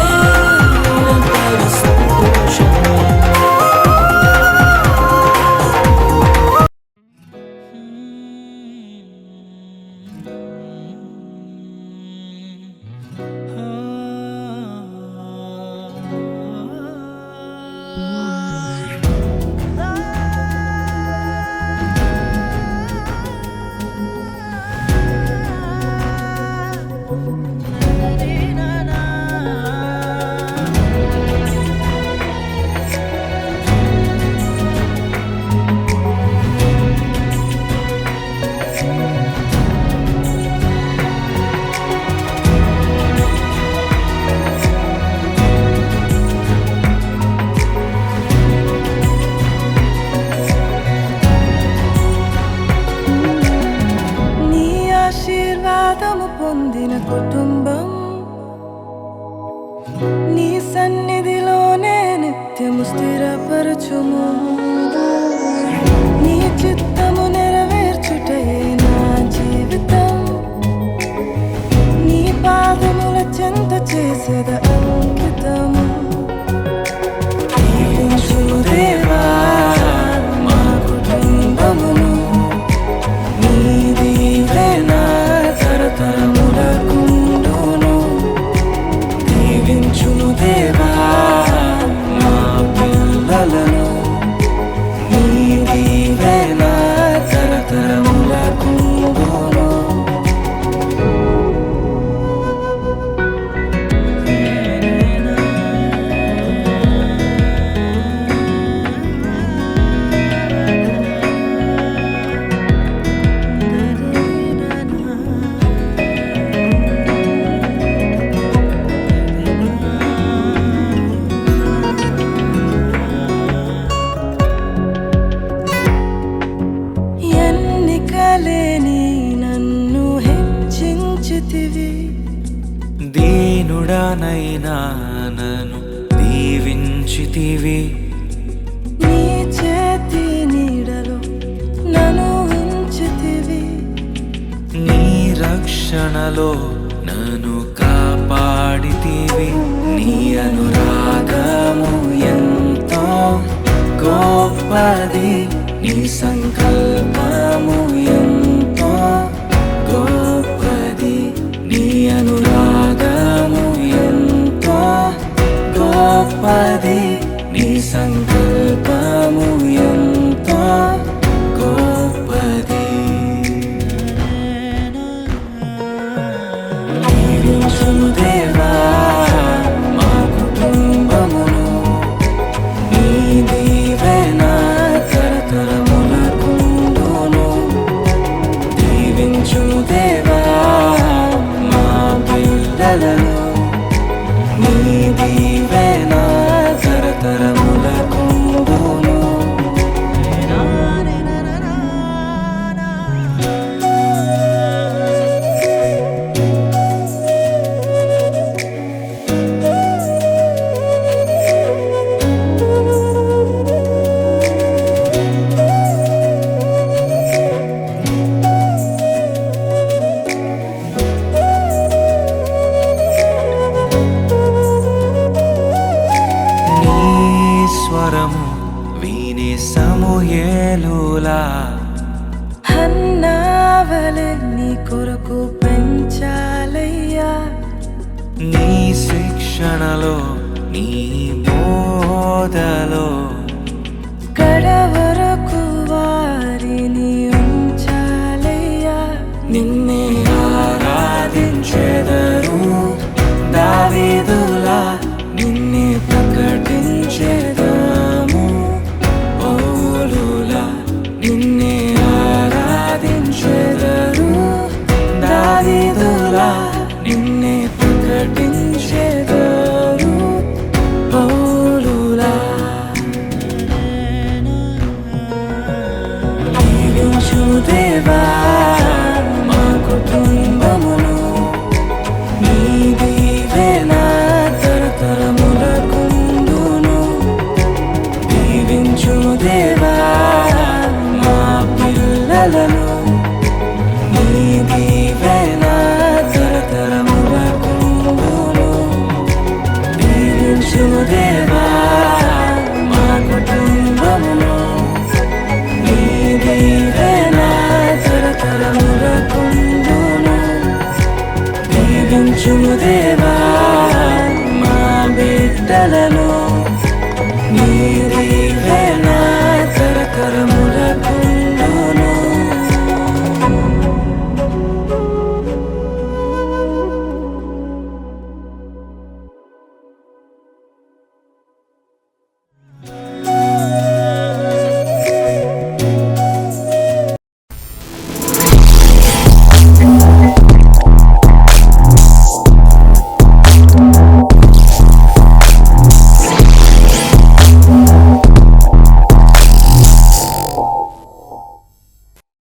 S4: నిరంతర సంతోషమే
S3: నీ ఆశీర్వాదము పొందిన కుటుంబం నీ సన్నిధిలోనే నిత్యము స్థిరపరచుము నీ చిత్తము నెరవేర్చుటయే నా జీవితం నీ పాదముల చెంత చేసేద అంకితము దీవించు దేవా మా కుటుంబమును నీ దీవెన తరతరములకుండును దీవించును దేవా మా పిల్లలను నీ దీవెన తరతరములకుండును ఎన్నికలేని నన్ను హెచ్చించితివి
S4: దీనుడనైనా నన్ను దీవించితివి
S3: నీ చేతి నీడలో నన్ను ఉంచితివి
S4: నీ రక్షణలో నన్ను కాపాడితివి నీ అనురాగము ఎంతో గొప్పది నీ సంకల్పము ఎంతో గొప్పది నీ అనురాగము ఎంతో గొప్పది నీ సంకల్పము ఎంతో గొప్పది దీవించును దేవా మా దావీదులా
S3: హన్నావలె నీ కొరకు పెంచాలయ్యా.
S4: నీ శిక్షణలో నీ బోధలో
S3: కడవరకు వారిని ఉంచాలయ్యా.
S4: నిన్నే ఆరాధించెదరు దావీదులా నిన్నే ప్రకటించెదము పౌలులా నిన్నే ఆరాధించెదరు దావీదులా నిన్నే ప్రకటించెదరు పౌలులా. దీవించు దేవా మా కుటుంబమును నీ దీవెన తరతరములకుండును. దీవించు దేవా మా పిల్లలను నీ దీవెన తరతరములకుండును. దీవించు దేవా మా కుటుంబమును నీ దీవెన తరతరములకుండును. దీవించు దేవా మా బిడ్డలను